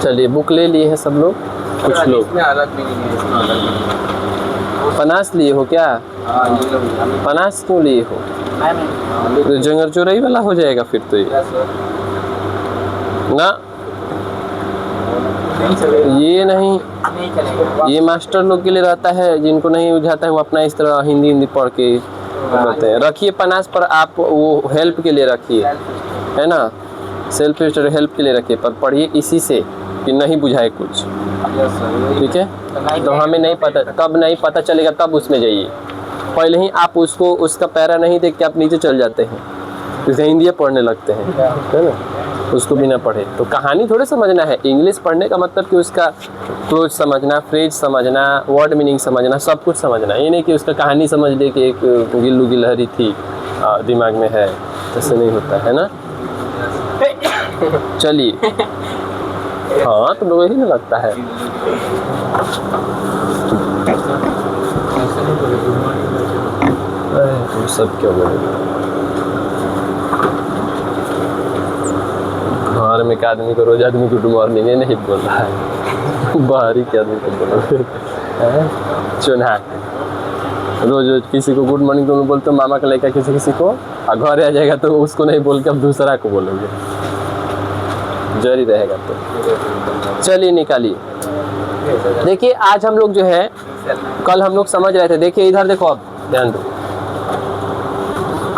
चलिए बुक ले लिए हैं सब लोग, कुछ लोग पनास लिए हो क्या? पनास क्यों लिए हो? तो जंगर चोराई वाला हो जाएगा फिर तो ये ना, ये नहीं, ये मास्टर लोग के लिए रहता है, जिनको नहीं बुझाता है वो अपना इस तरह हिंदी पढ़ के करते हैं। रखिए पनास पर, आप वो हेल्प के लिए रखिए, है ना, सेल्फ हेल्प के लिए रखिए, पर पढ़िए इसी से कि नहीं बुझाए कुछ, ठीक है। तो हमें नहीं पता, कब नहीं पता चलेगा तब उसमें जाइए, पहले ही आप उसको उसका पैरा नहीं देख के आप नीचे चल जाते हैं, जैसे हिंदी पढ़ने लगते हैं, है ना, उसको बिना पढ़े। तो कहानी थोड़े समझना है, इंग्लिश पढ़ने का मतलब कि उसका क्लोज समझना, फ्रेज समझना, वर्ड मीनिंग समझना, सब कुछ समझना। ये नहीं कि उसका कहानी समझ ले कि एक गिल्लू गिलहरी थी दिमाग में है, ऐसे नहीं होता है ना। चलिए, हाँ तो लोगों ही नहीं लगता है। तुम सब क्या बोले, घर में एक आदमी को रोज आदमी गुड मॉर्निंग नहीं बोल रहा है, बाहरी के आदमी को बोलो चुना रोज किसी को गुड मॉर्निंग तुम बोलते हो, मामा का लेकर किसी को, और घर आ जाएगा तो उसको नहीं बोल के अब दूसरा को बोलोगे, जारी रहेगा। तो चलिए निकालिए। देखिए आज हम लोग जो है, कल हम लोग समझ रहे थे, देखिए इधर देखो, अब ध्यान दो,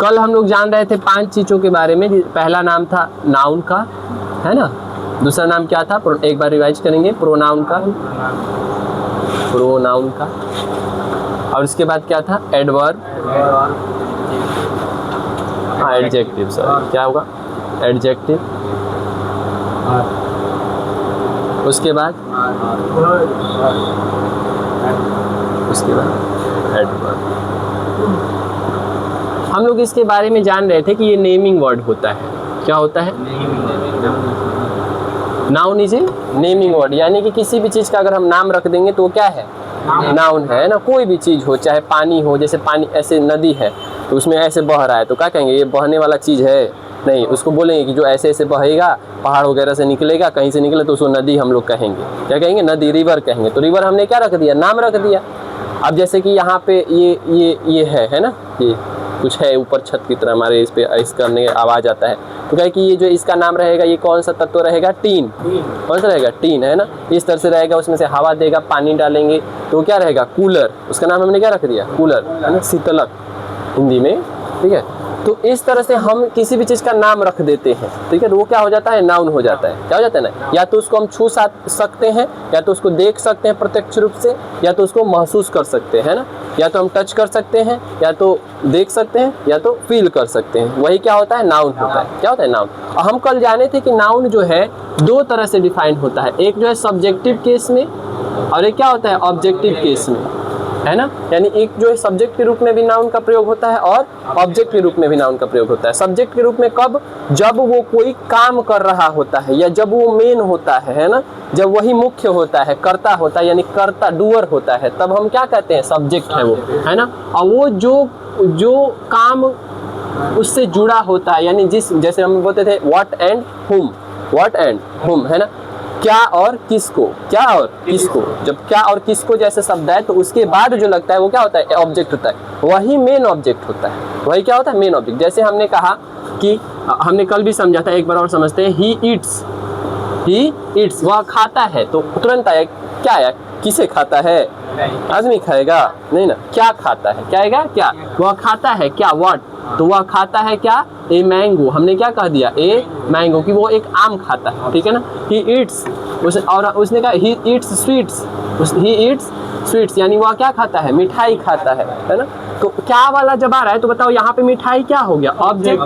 कल हम लोग जान रहे थे 5 चीज़ों के बारे में। पहला नाम था नाउन का, है ना, दूसरा नाम क्या था, एक बार रिवाइज करेंगे, प्रोनाउन का, प्रोनाउन का, और उसके बाद क्या था, एडवर्ब, हाँ एडजेक्टिव, सॉरी क्या होगा, एडजेक्टिव, उसके बाद एडवर्ब। हम लोग इसके बारे में जान रहे थे कि ये नेमिंग वर्ड होता है। क्या होता है? Noun is a naming word, यानी कि किसी भी चीज़ का अगर हम नाम रख देंगे तो वो क्या है, नाउन है ना। कोई भी चीज़ हो, चाहे पानी हो, जैसे पानी ऐसे नदी है तो उसमें ऐसे बह रहा है तो क्या कहेंगे, ये बहने वाला चीज़ है, नहीं, उसको बोलेंगे कि जो ऐसे ऐसे बहेगा, पहाड़ वगैरह से निकलेगा, कहीं से निकले तो उसको नदी हम लोग कहेंगे। क्या कहेंगे? नदी, रिवर कहेंगे। तो रिवर हमने क्या रख दिया, नाम रख दिया। अब जैसे कि यहाँ पे ये है ना, ये कुछ है ऊपर छत की तरह, हमारे इस पे इस करने आवाज़ आता है, तो कहे कि ये जो इसका नाम रहेगा, ये कौन सा तत्व रहेगा, टीन। कौन सा रहेगा? टीन, है ना। इस तरह से रहेगा, उसमें से हवा देगा, पानी डालेंगे तो क्या रहेगा, कूलर। उसका नाम हमने क्या रख दिया, कूलर, है ना, शीतलक हिंदी में, ठीक है। तो इस तरह से हम किसी भी चीज़ का नाम रख देते हैं, ठीक है, तो वो क्या हो जाता है, नाउन हो जाता है। क्या हो जाता है ना, या तो उसको हम छू सकते हैं, या तो उसको देख सकते हैं प्रत्यक्ष रूप से, या तो उसको महसूस कर सकते हैं, ना, या तो हम टच कर सकते हैं, या तो देख सकते हैं, या तो फील कर सकते हैं। वही क्या होता है, नाउन होता है। क्या होता है, नाउन। और हम कल जाने थे कि नाउन जो है 2 तरह से डिफाइन होता है, एक जो है सब्जेक्टिव केस में, और एक क्या होता है, ऑब्जेक्टिव केस में, है ना। यानी एक जो है सब्जेक्ट के रूप में भी नाउन का प्रयोग होता है और ऑब्जेक्ट के रूप में भी नाउन का प्रयोग होता है। सब्जेक्ट के रूप में कब, जब वो कोई काम कर रहा होता है, या जब वो मेन होता है ना, जब वही मुख्य होता है, कर्ता होता है, यानी कर्ता, डूअर होता है, तब हम क्या कहते हैं, सब्जेक्ट है वो, है ना। और वो जो काम उससे जुड़ा होता है, यानी जैसे हम बोलते थे व्हाट एंड हुम, व्हाट एंड हुम, है ना, क्या और किसको, क्या और किसको। जब क्या और किसको जैसे शब्द है तो उसके बाद जो लगता है वो क्या होता है, ऑब्जेक्ट होता है, वही मेन ऑब्जेक्ट होता है। वही क्या होता है, मेन ऑब्जेक्ट। जैसे हमने कहा कि हमने कल भी समझा था, एक बार और समझते हैं, ही ईट्स, वह खाता है, तो तुरंत आया क्या है, किसे खाता है, आदमी खाएगा नहीं ना, क्या खाता है, क्या आएगा, क्या, वह खाता है क्या, व्हाट, तो वह खाता है क्या, ए मैंगो। हमने क्या कह दिया, ए मैंगो, कि वो एक आम खाता है, ठीक है ना। ही ईट्स, और उसने कहा he eats sweets, he eats sweets, यानी वह क्या खाता है, मिठाई खाता है ना। तो क्या वाला जब आ रहा है तो बताओ यहाँ पे मिठाई क्या हो गया, ऑब्जेक्ट,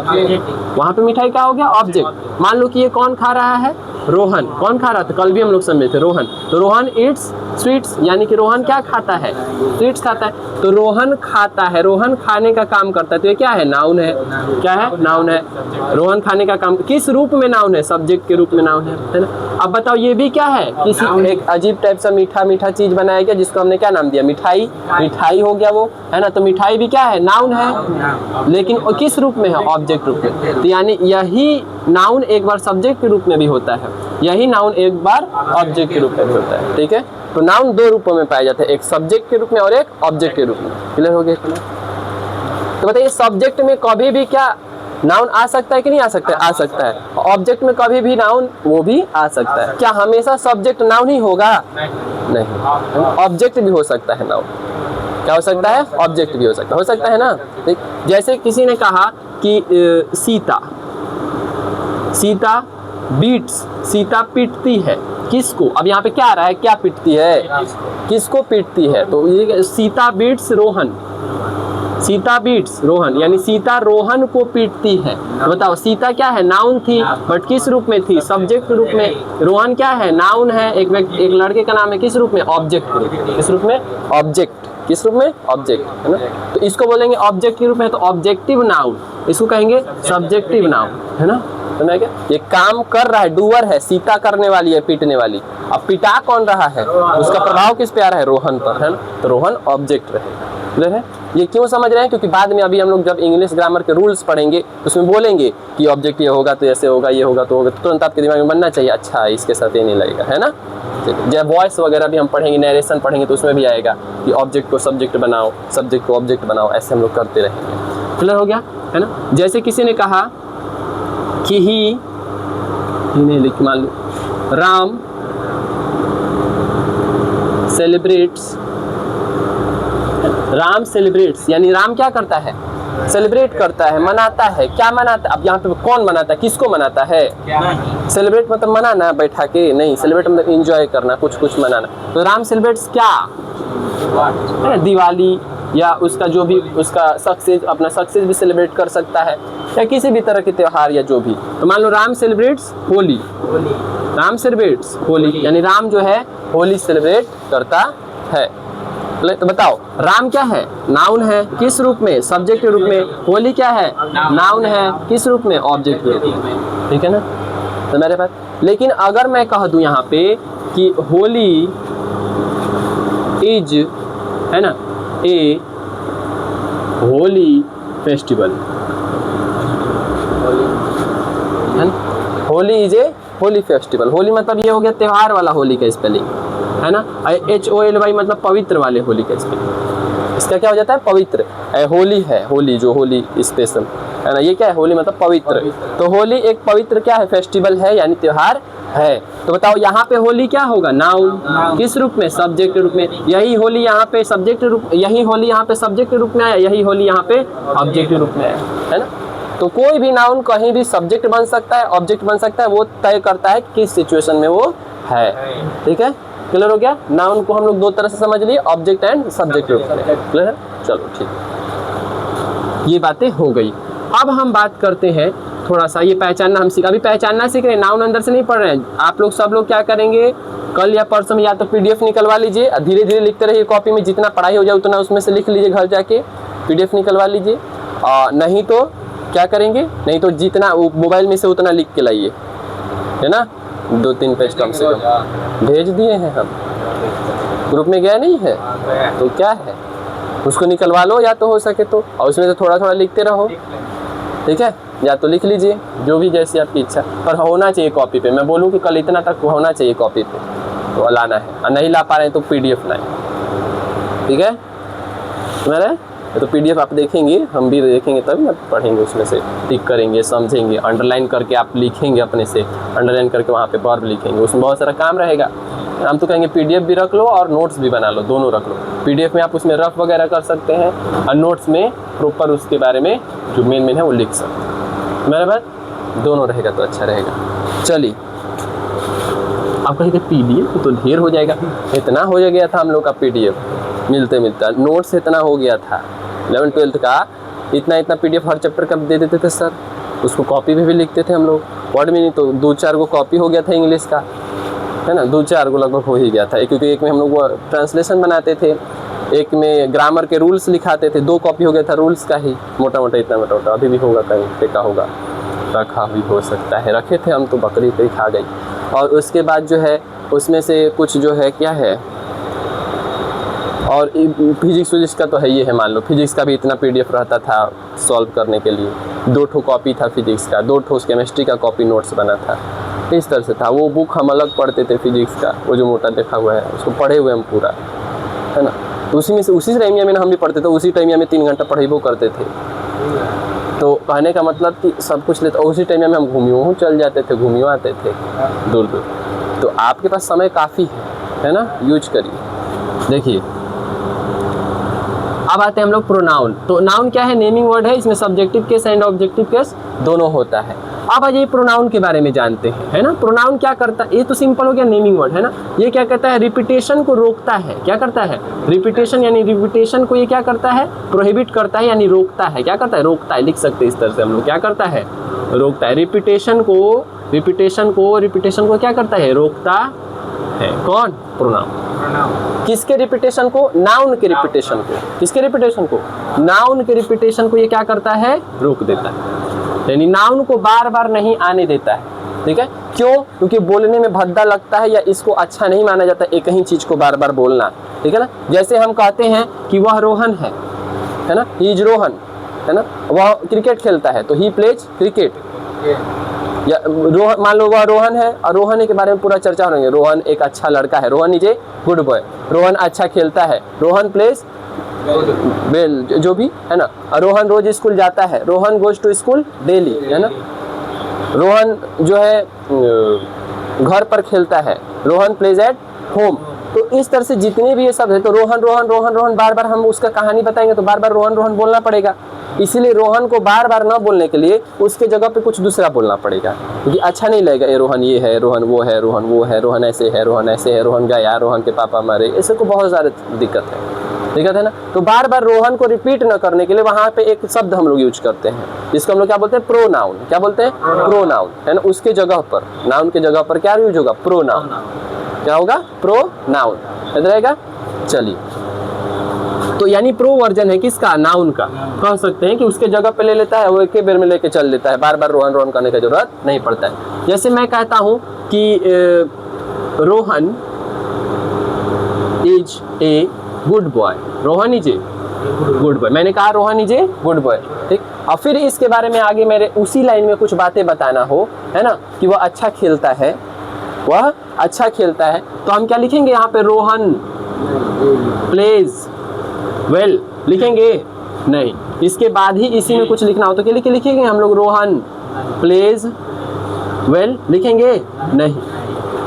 वहाँ पे मिठाई क्या हो गया, ऑब्जेक्ट। मान लो कि ये कौन खा रहा है, रोहन। कौन खा रहा था, कल भी हम लोग समझे थे, रोहन। तो रोहन ईट्स स्वीट्स, यानी कि रोहन क्या खाता है, स्वीट्स खाता है। तो रोहन खाता है, रोहन खाने का काम करता है, तो ये क्या है, नाउन है। क्या है, नाउन है। रोहन खाने का काम किस रूप में नाउन है, सब्जेक्ट के रूप में नाउन है ना। अब बताओ ये भी क्या है, किसी एक अजीब टाइप सा मीठा मीठा चीज बनाया गया जिसको हमने क्या नाम दिया, मिठाई। मिठाई हो गया वो, है ना। तो मिठाई भी क्या है, नाउन है, लेकिन किस रूप में है, ऑब्जेक्ट रूप में। तो यानी यही नाउन एक बार सब्जेक्ट के रूप में भी होता है, यही नाउन एक बार ऑब्जेक्ट के रूप में भी होता है। ठीक है, तो नाउन दो रूपों में पाया जाता है, एक सब्जेक्ट के रूप में और एक ऑब्जेक्ट के रूप में। क्लियर हो गया इतना? तो बताइए सब्जेक्ट में कभी भी क्या नाउन आ सकता है कि नहीं आ सकता है? आ सकता है। ऑब्जेक्ट में कभी भी नाउन वो भी आ सकता है। क्या हमेशा सब्जेक्ट नाउन ही होगा? नहीं, ऑब्जेक्ट भी हो सकता है नाउन। क्या हो सकता है? ऑब्जेक्ट भी हो सकता है ना। जैसे किसी ने कहा कि सीता बीट्स, सीता पीटती है किसको? अब यहाँ पे क्या आ रहा है, क्या पीटती है, किसको पीटती है? तो ये सीता बीट्स रोहन, सीता बीट्स रोहन, यानी सीता रोहन को पीटती है। तो बताओ सीता क्या है, नाउन थी, बट किस रूप में थी, सब्जेक्ट के रूप में। रोहन क्या है, नाउन है, एक लड़के का नाम है, किस रूप में, ऑब्जेक्ट के रूप में। किस रूप में, ऑब्जेक्ट। किस रूप में, ऑब्जेक्ट, है ना। तो इसको बोलेंगे ऑब्जेक्ट के रूप में, तो ऑब्जेक्टिव नाउन। इसको कहेंगे सब्जेक्टिव नाउन, है ना। समझ गया? ये काम कर रहा है, डूअर है, सीता करने वाली है, पीटने वाली। अब पिटा कौन रहा है, उसका प्रभाव किस पे आ रहा है, रोहन पर, है ना। तो रोहन ऑब्जेक्ट रहेगा। क्लियर है? ये क्यों समझ रहे हैं? क्योंकि बाद में अभी हम लोग जब इंग्लिश ग्रामर के रूल्स पढ़ेंगे तो उसमें बोलेंगे कि ऑब्जेक्ट ये होगा तो ऐसे होगा, ये होगा तो होगा, तो तुरंत आपके दिमाग में बनना चाहिए, अच्छा इसके साथ ये नहीं लगेगा, है ना। जब वॉइस वगैरह भी हम पढ़ेंगे, नरेशन पढ़ेंगे, तो उसमें भी आएगा कि ऑब्जेक्ट को सब्जेक्ट बनाओ, सब्जेक्ट को ऑब्जेक्ट बनाओ, ऐसे हम लोग करते रहेंगे। क्लियर हो गया, है ना। जैसे किसी ने कहा कि ही नहीं लिख, मान लो राम सेलिब्रेट्स, राम सेलिब्रेट्स, यानी राम क्या करता है, सेलिब्रेट करता है, मनाता है। क्या मनाता है? अब यहाँ पे कौन मनाता है, किसको मनाता है? सेलिब्रेट मतलब मनाना, बैठा के नहीं, सेलिब्रेट मतलब एंजॉय करना, कुछ मनाना। तो राम सेलिब्रेट्स क्या, दिवाली, या उसका जो भी उसका सक्सेस, अपना सक्सेस भी सेलिब्रेट कर सकता है, या किसी भी तरह के त्योहार या जो भी। तो मान लो राम सेलिब्रेट्स होली, राम सेलिब्रेट्स होली, यानी राम जो है होली सेलिब्रेट करता है। तो बताओ राम क्या है, नाउन है, किस रूप में, सब्जेक्ट के रूप में। होली क्या है, नाउन है, किस रूप में, ऑब्जेक्ट के रूप में। ठीक है ना, तो मेरे पास। लेकिन अगर मैं कह दूं यहाँ पे कि होली इज, है ना, a holy festival, Holi is a holy festival. Holi मतलब ये हो गया त्योहार वाला होली का स्पेलिंग, है ना। HOLY मतलब पवित्र वाले होली का स्पेलिंग। इसका क्या हो जाता है, पवित्र। होली है, होली जो होली स्पेशल, है ना, ये क्या है, होली मतलब पवित्र। तो होली एक पवित्र क्या है, फेस्टिवल है, यानी त्योहार है। तो बताओ यहाँ पे होली क्या होगा, नाउन, किस रूप में, सब्जेक्ट के रूप में। यही होली यहाँ पे सब्जेक्ट रूप, यही होली यहाँ पे सब्जेक्ट के रूप में आया, यही होली यहाँ पे ऑब्जेक्ट के रूप में आया, है ना। तो कोई भी नाउन कहीं भी सब्जेक्ट बन सकता है, ऑब्जेक्ट बन सकता है, वो तय करता है किस सिचुएशन में वो है। ठीक है, क्लियर हो गया। नाउन को हम लोग दो तरह से समझ लिए, ऑब्जेक्ट एंड सब्जेक्ट रूप में। क्लियर है, चलो ठीक, ये बातें हो गई। अब हम बात करते हैं थोड़ा सा, ये पहचानना हम अभी पहचानना सीख रहे हैं, नाउन अंदर से नहीं पढ़ रहे हैं। आप लोग सब लोग क्या करेंगे, कल या परसों में या तो PDF निकलवा लीजिए, धीरे धीरे लिखते रहिए कॉपी में, जितना पढ़ाई हो जाए उतना उसमें से लिख लीजिए, घर जाके PDF निकलवा लीजिए। नहीं तो क्या करेंगे, नहीं तो जितना मोबाइल में से उतना लिख के लाइए, है ना। 2-3 पेज कम से कम भेज दिए हैं हम, ग्रुप में गया नहीं है तो क्या है, उसको निकलवा लो या तो हो सके तो, और उसमें से थोड़ा थोड़ा लिखते रहो। ठीक है, या तो लिख लीजिए, जो भी जैसी आपकी इच्छा, पर होना चाहिए कॉपी पे। मैं बोलूँ कि कल इतना तक होना चाहिए कॉपी पे, तो लाना है, और नहीं ला पा रहे हैं तो PDF लाएं। ठीक है मेरे, तो PDF आप देखेंगे, हम भी देखेंगे, तभी ना पढ़ेंगे, उसमें से टिक करेंगे, समझेंगे, अंडरलाइन करके आप लिखेंगे, अपने से अंडरलाइन करके वहाँ पे वर्ब लिखेंगे, उसमें बहुत सारा काम रहेगा। हम तो कहेंगे PDF भी रख लो और नोट्स भी बना लो, दोनों रख लो। PDF में आप उसमें रफ वगैरह कर सकते हैं, और नोट्स में प्रॉपर उसके बारे में जो मेन है वो लिख सकते हैं। मेरा बात दोनों रहेगा तो अच्छा रहेगा। चलिए, आप कहेंगे PDF तो ढेर हो जाएगा, इतना हो गया था हम लोग का PDF मिलते नोट्स इतना हो गया था 11-12 का, इतना PDF हर चैप्टर का दे देते थे सर, उसको कॉपी भी लिखते थे हम लोग, वर्ड में नहीं तो 2-4 को कॉपी हो गया था इंग्लिश का, है ना, 2-4 को लगभग हो ही गया था, क्योंकि एक में हम लोग ट्रांसलेशन बनाते थे, एक में ग्रामर के रूल्स लिखाते थे, 2 कॉपी हो गया था रूल्स का ही, मोटा मोटा इतना मोटा। अभी भी होगा, कहीं पे का होगा, रखा भी हो सकता है, रखे थे हम तो, बकरी खा गई। और उसके बाद जो है उसमें से कुछ जो है क्या है, और फिजिक्स का तो है ये है, मान लो फिजिक्स का भी इतना PDF रहता था सॉल्व करने के लिए, 2 ठो कॉपी था फिजिक्स का, 2 ठो केमिस्ट्री का कॉपी नोट्स बना था, इस तरह से था। वो बुक हम अलग पढ़ते थे फिजिक्स का, वो जो मोटा देखा हुआ है उसको पढ़े हुए हम पूरा, है ना। तो उसी टाइम में हम भी पढ़ते थे, उसी टाइम में 3 घंटा पढ़ेबो करते थे। तो कहने का मतलब कि सब कुछ लेते, उसी टाइम में हम घूमियों चल जाते थे, घूमियों आते थे दूर दूर। तो आपके पास समय काफ़ी है ना, यूज करिए। देखिए अब आते हैं हम लोग प्रोनाउन। तो नाउन क्या है, नेमिंग वर्ड है, इसमें subjective case and objective case दोनों होता है। अब आज ये प्रोनाउन के बारे में जानते हैं, है ना। प्रोनाउन क्या करता है, ये तो सिंपल हो गया नेमिंग वर्ड, है ना। ये क्या कहता है, रिपीटेशन को रोकता है। क्या करता है, रिपीटेशन, यानी रिपीटेशन को ये क्या करता है, प्रोहिबिट करता है, यानी रोकता है। क्या करता है, रोकता है, लिख सकते हैं इस तरह से हम लोग, क्या करता है, रोकता है। रिपीटेशन को क्या करता है, रोकता है। कौन, प्रोनाउन। किसके रिपीटेशन को, नाउन के रिपीटेशन को। किसके रिपीटेशन को, नाउन के रिपीटेशन को ये क्या करता है, रोक देता है, यानी नाउन को बार बार नहीं आने देता है। ठीक है, क्यों, क्योंकि बोलने में भद्दा लगता है या इसको अच्छा नहीं माना जाता एक ही चीज को बार बार बोलना। ठीक है ना, जैसे हम कहते हैं कि वह रोहन है ना, ही इज रोहन, है ना। वह क्रिकेट खेलता है तो ही प्लेज क्रिकेट, या रोहन, मान लो वह रोहन है और रोहन के बारे में पूरा चर्चा हो रही है, रोहन एक अच्छा लड़का है, Rohan is a good boy, Rohan अच्छा खेलता है, रोहन प्लेज वेल, जो भी है ना। रोहन रोज स्कूल जाता है, Rohan goes to school daily, है ना। रोहन जो है घर पर खेलता है, रोहन प्लेज एट होम। तो इस तरह से जितने भी ये सब है, तो रोहन रोहन रोहन रोहन बार बार हम उसका कहानी बताएंगे तो बार बार रोहन रोहन बोलना पड़ेगा। इसीलिए रोहन को बार बार ना बोलने के लिए उसके जगह पे कुछ दूसरा बोलना पड़ेगा, क्योंकि अच्छा नहीं लगेगा। ये रोहन ये है, रोहन वो है, रोहन वो है, रोहन ऐसे है, रोहन ऐसे है, रोहन गया, रोहन के पापा मरे, ऐसे को बहुत सारे दिक्कत है ना। तो बार बार रोहन को रिपीट न करने के लिए वहां पे एक शब्द हम लोग यूज करते हैं, जिसको हम लोग क्या बोलते हैं, प्रोनाउन। क्या बोलते हैं, प्रोनाउन, है ना। उसके जगह पर, नाउन के जगह पर क्या यूज होगा, प्रोनाउन। क्या होगा, प्रोनाउन, याद रहेगा। चलिए, तो यानी प्रो वर्जन है किसका, नाउन का। कह सकते हैं कि उसके जगह पे ले लेता है, वो एक ही बेर में लेके चल लेता है, बार बार रोहन रोहन करने की जरूरत नहीं पड़ता है। जैसे मैं कहता हूं कि Rohan is a good boy, Rohan is a good boy, मैंने कहा Rohan is a good boy, ठीक। और फिर इसके बारे में आगे मेरे उसी लाइन में कुछ बातें बताना हो, है ना, कि वह अच्छा खेलता है, वह अच्छा खेलता है, तो हम क्या लिखेंगे यहाँ पे, रोहन प्लेज वेल, लिखेंगे नहीं। इसके बाद ही इसी में कुछ लिखना हो तो क्या लिखेंगे हम लोग, रोहन प्लेज वेल, लिखेंगे नहीं।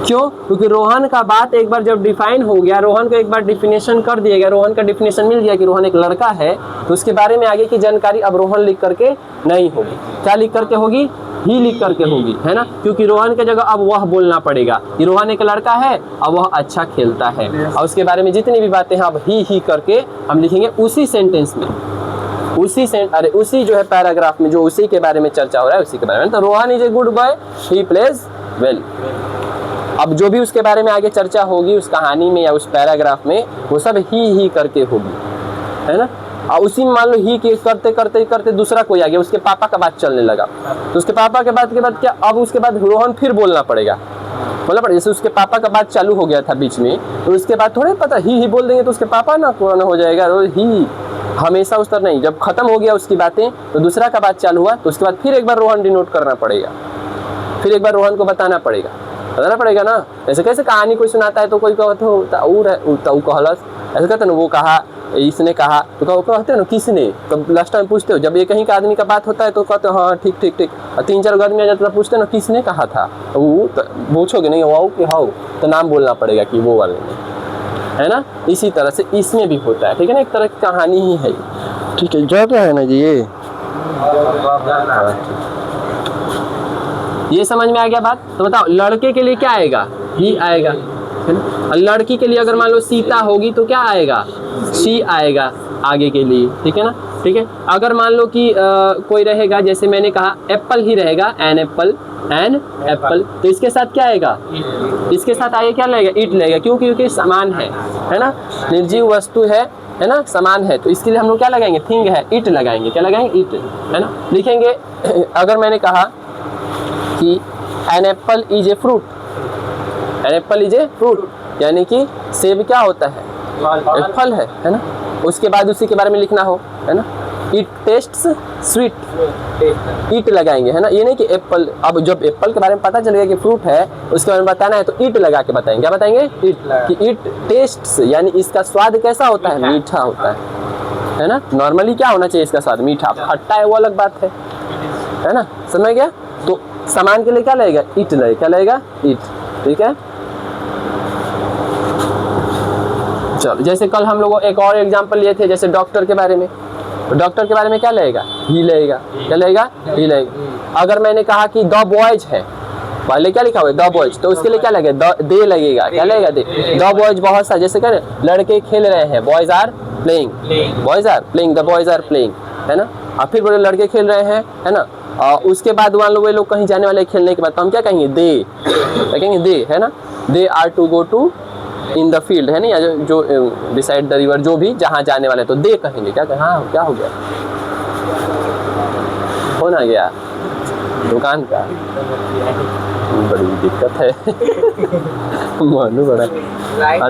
क्यों, क्योंकि रोहन का बात एक बार जब डिफाइन हो गया, रोहन को एक बार डिफिनेशन कर दिया गया, रोहन का डिफिनेशन मिल गया कि रोहन एक लड़का है, तो उसके बारे में आगे की जानकारी अब रोहन लिख करके नहीं होगी। क्या लिख करके होगी, ही लिख करके होगी, है ना। क्योंकि रोहन के जगह अब वह बोलना पड़ेगा कि रोहन एक लड़का है और वह अच्छा खेलता है, और उसके बारे में जितनी भी बातें हैं अब ही करके हम लिखेंगे उसी सेंटेंस में, उसी जो है पैराग्राफ में, जो उसी के बारे में चर्चा हो रहा है उसी के बारे में। तो Rohan is a good boy, he plays well. अब जो भी उसके बारे में आगे चर्चा होगी उस कहानी में या उस पैराग्राफ में, वो सब ही करके होगी, है ना। और उसी में मान लो ही के करते करते करते दूसरा कोई आ गया, उसके पापा का बात चलने लगा, तो उसके पापा के बाद क्या, अब उसके बाद रोहन फिर बोलना पड़ेगा, जैसे उसके पापा का बात चालू हो गया था बीच में, तो उसके बाद थोड़े पता ही बोल देंगे तो उसके पापा ना पुराना हो जाएगा, ही हमेशा उस तरह नहीं। जब खत्म हो गया उसकी बातें तो दूसरा का बात चालू हुआ, तो उसके बाद फिर एक बार रोहन डिनोट करना पड़ेगा, फिर एक बार रोहन को बताना पड़ेगा ना। ऐसे कैसे कहानी कोई सुनाता है तो कोई कहते हो कहलस, ऐसे कहते ना, वो कहा, इसने कहा, तो कहते हो ना किसने, तो लास्ट टाइम पूछते हो, जब ये कहीं का आदमी का बात होता है तो कहते हो हाँ ठीक ठीक ठीक, और 3-4 आदमी आ जाता है पूछते ना किसने कहा था, वो पूछोगे नहीं वाओ कि हाउ, तो नाम बोलना पड़ेगा कि वो वाले ने, है ना। इसी तरह से इसमें भी होता है, ठीक है ना, एक तरह की कहानी ही है, ठीक है। जो है ना जी, ये समझ में आ गया बात। तो बताओ लड़के के लिए क्या आएगा, ही आएगा, है ना। और लड़की के लिए अगर मान लो सीता होगी तो क्या आएगा, शी आएगा आगे के लिए, ठीक है ना, ठीक है। अगर मान लो कि कोई रहेगा, जैसे मैंने कहा एप्पल ही रहेगा, एन एप्पल, तो इसके साथ क्या आएगा, इसके साथ आगे क्या लगेगा, इट लगेगा, क्योंकि समान है ना, निर्जीव वस्तु है ना, समान है, तो इसके लिए हम लोग क्या लगाएंगे, थिंग है, इट लगाएंगे, क्या लगाएंगे, इट, है ना। लिखेंगे अगर मैंने कहा कि an apple is a fruit, an apple is a fruit, यानी कि सेब क्या होता है, एक फल है ना। उसके बाद उसी के बारे में लिखना हो, है ना। इट टेस्ट्स स्वीट, ईट लगाएंगे, है ना। ये नहीं कि एप्पल, अब जब एप्पल के बारे में पता चलेगा कि फ्रूट है, उसके बारे में बताना है तो ईट लगा के बताएंगे। क्या बताएंगे, ईट, कि इट टेस्ट्स, यानी इसका स्वाद कैसा होता है, मीठा होता है ना। नॉर्मली क्या होना चाहिए इसका स्वाद, मीठा। खट्टा है वो अलग बात है ना, समझ गया। तो सामान के लिए क्या लगेगा, ईट लगेगा, क्या लगेगा, ईट, ठीक है। चलो, जैसे कल हम लोग एक और एग्जांपल लिए थे, जैसे डॉक्टर के बारे में, तो डॉक्टर के बारे में क्या लगेगा, ही लगेगा, क्या लगेगा, ही लगेगा। अगर मैंने कहा कि द बॉयज है, पहले क्या लिखा हुआ है, द बॉयज, तो उसके लिए क्या लगेगा, दे लगेगा, क्या लगेगा, दे। द बॉयज बहुत सा, जैसे क्या लड़के खेल रहे हैं, boys are playing, boys are playing, the boys are playing, है ना। और फिर बोले लड़के खेल रहे हैं, है ना। और उसके बाद मान लो वे लोग कहीं जाने वाले खेलने के बाद, तो हम क्या कहेंगे, दे, क्या कहेंगे, दे, है ना। They are to go to in the field, है ना, या जो डिसाइड द रिवर, जो भी जहाँ जाने वाले, तो दे कहेंगे। क्या कहें, हाँ क्या हो गया, हो ना गया दुकान का, बड़ी दिक्कत है मानू बड़ा,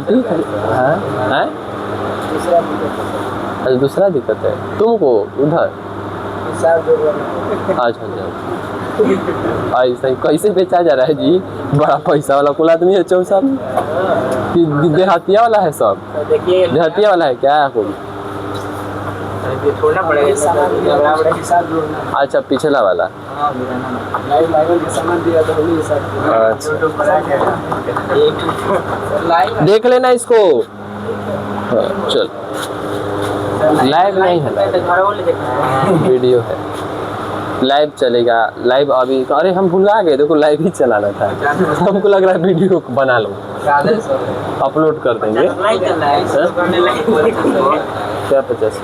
ठीक है, हाँ, अच्छा दूसरा दिक्कत है तुमको उधर, अच्छा ऐसा कैसे बेचा जा रहा है जी, बड़ा पैसा वाला कुल आदमी है चौसाल, देहातिया वाला है सब, देहातिया वाला है क्या, छोड़ना पड़ेगा, अच्छा पिछला वाला, देख लेना इसको, चल लाइव नहीं है, वीडियो है, लाइव चलेगा, लाइव अभी, अरे हम भुला गए, देखो लाइव ही चलाना था, हमको लग रहा है वीडियो बना लो, अपलोड कर देंगे। क्या 50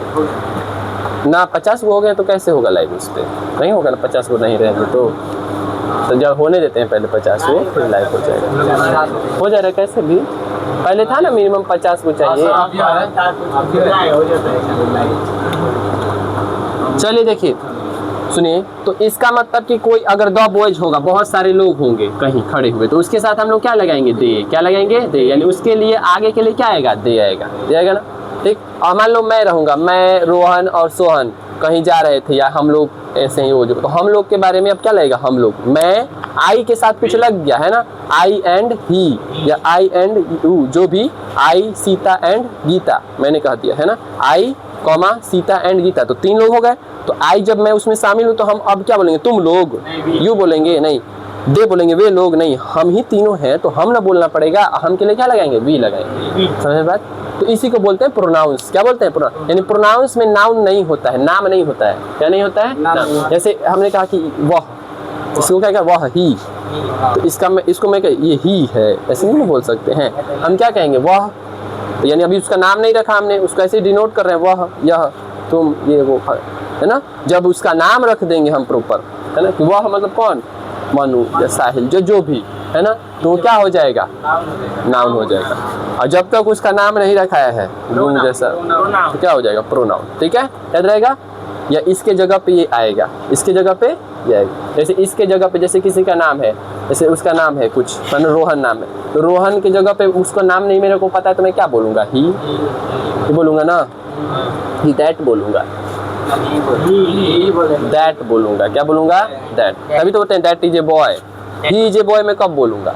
ना, 50 को हो गया तो कैसे होगा लाइव, उस पर नहीं होगा ना, 50 को नहीं रहेंगे तो जब होने देते हैं पहले 50 को, फिर लाइव हो जाएगा, हो जा रहा है कैसे भी, पहले था ना मिनिमम 50 को चाहिए। चलिए देखिए सुनिए, तो इसका मतलब कि कोई अगर द बॉयज होगा, बहुत सारे लोग होंगे कहीं खड़े हुए, तो उसके साथ हम लोग क्या लगाएंगे, दे, क्या लगाएंगे, दे, यानी उसके लिए आगे के लिए क्या आएगा, दे आएगा, दे आएगा ना, ठीक। और मान लो मैं रहूँगा, मैं, रोहन और सोहन कहीं जा रहे थे, या हम लोग ऐसे ही हो जो, तो हम लोग के बारे में अब क्या लगेगा, हम लोग, मैं, आई के साथ कुछ लग गया है ना, आई एंड ही, या आई एंड यू, जो भी, आई, सीता एंड गीता, मैंने कह दिया है ना, आई कॉमा सीता एंड गीता, तो 3 लोग हो गए। तो आई जब मैं उसमें शामिल हूँ तो हम अब क्या बोलेंगे, तुम लोग, यू बोलेंगे नहीं, दे बोलेंगे, वे लोग नहीं, हम ही तीनों हैं, तो हम ना बोलना पड़ेगा, हम के लिए क्या लगाएंगे, वी लगाएंगे, समझ बात। तो इसी को बोलते हैं प्रोनाउंस, क्या बोलते हैं, प्रोनाउंस, यानी प्रोनाउंस में नाउन नहीं होता है, नाम नहीं होता है, क्या नहीं होता है, नाम। जैसे हमने कहा कि वह, इसको क्या कहा, वह ही, तो इसको मैं ये ही है, ऐसे नहीं बोल सकते हैं, हम क्या कहेंगे, वह, यानी अभी उसका नाम नहीं रखा हमने, उसको ऐसे डिनोट कर रहे हैं, वह, यह, तुम, ये, वो, है ना। जब उसका नाम रख देंगे हम प्रॉपर, है ना, कि वह मतलब कौन, मनु या साहिल, जो भी है ना, तो क्या हो जाएगा, नाउन हो जाएगा। और जब तक उसका नाम नहीं रखाया है गुण जैसा, तो क्या हो जाएगा, प्रोनाउन, ठीक है, याद रहेगा। या इसके जगह पे ये आएगा, इसके जगह पे ये आएगा, जैसे इसके जगह पे, जैसे किसी का नाम है, जैसे उसका नाम है कुछ, मान रोहन नाम है, तो रोहन की जगह पे उसका नाम नहीं मेरे को पता है, तो मैं क्या बोलूँगा, ही बोलूँगा ना, ही, दैट बोलूँगा, दैट बोलूँगा, क्या बोलूँगा, दैट। तभी तो बोलते हैं that is a boy, he is a boy मैं कब बोलूँगा,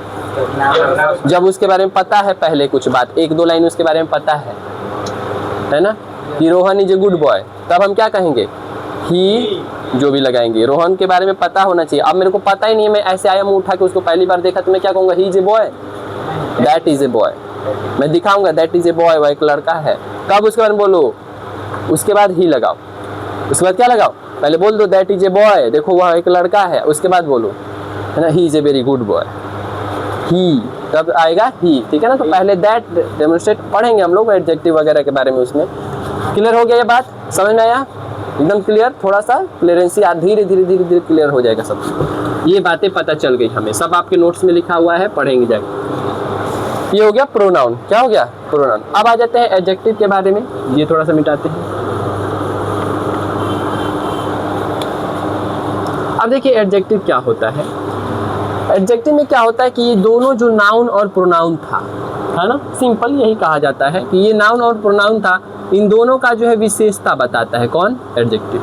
जब उसके बारे में पता है, पहले कुछ बात, 1-2 लाइन उसके बारे में पता है ना, कि Rohan is a good boy, तब हम क्या कहेंगे, ही, जो भी लगाएंगे, रोहन के बारे में पता होना चाहिए। अब मेरे को पता ही नहीं है, मैं ऐसे आया मुँह उठा के उसको पहली बार देखा, तो मैं क्या कहूँगा, ही is a boy, that is a boy, मैं दिखाऊंगा दैट इज ए बॉय, वह एक लड़का है, कब उसके बारे में बोलो, उसके बाद ही लगाओ, उसके बाद क्या लगाओ, पहले बोल दो दैट इज ए बॉय, देखो वह एक लड़का है, उसके बाद बोलो, है ना, he is a very good boy, he, तब आएगा ही, ठीक है ना। तो पहले दैट डेमोन्स्ट्रेट पढ़ेंगे हम लोग, एडजेक्टिव वगैरह के बारे में, उसमें क्लियर हो गया, ये बात समझ में आया, एकदम क्लियर, थोड़ा सा क्लियरेंसी धीरे धीरे क्लियर हो जाएगा सब, ये बातें पता चल गई हमें, सब आपके नोट्स में लिखा हुआ है, पढ़ेंगे जाके। ये हो गया प्रोनाउन, क्या हो गया, प्रोनाउन। अब आ जाते हैं एडजेक्टिव के बारे में, ये थोड़ा सा मिटाते हैं। अब देखिए एडजेक्टिव क्या होता है। एडजेक्टिव में क्या होता है कि ये दोनों जो नाउन और प्रोनाउन था, है ना, सिंपल यही कहा जाता है कि ये नाउन और प्रोनाउन था, इन दोनों का जो है विशेषता बताता है कौन? एडजेक्टिव।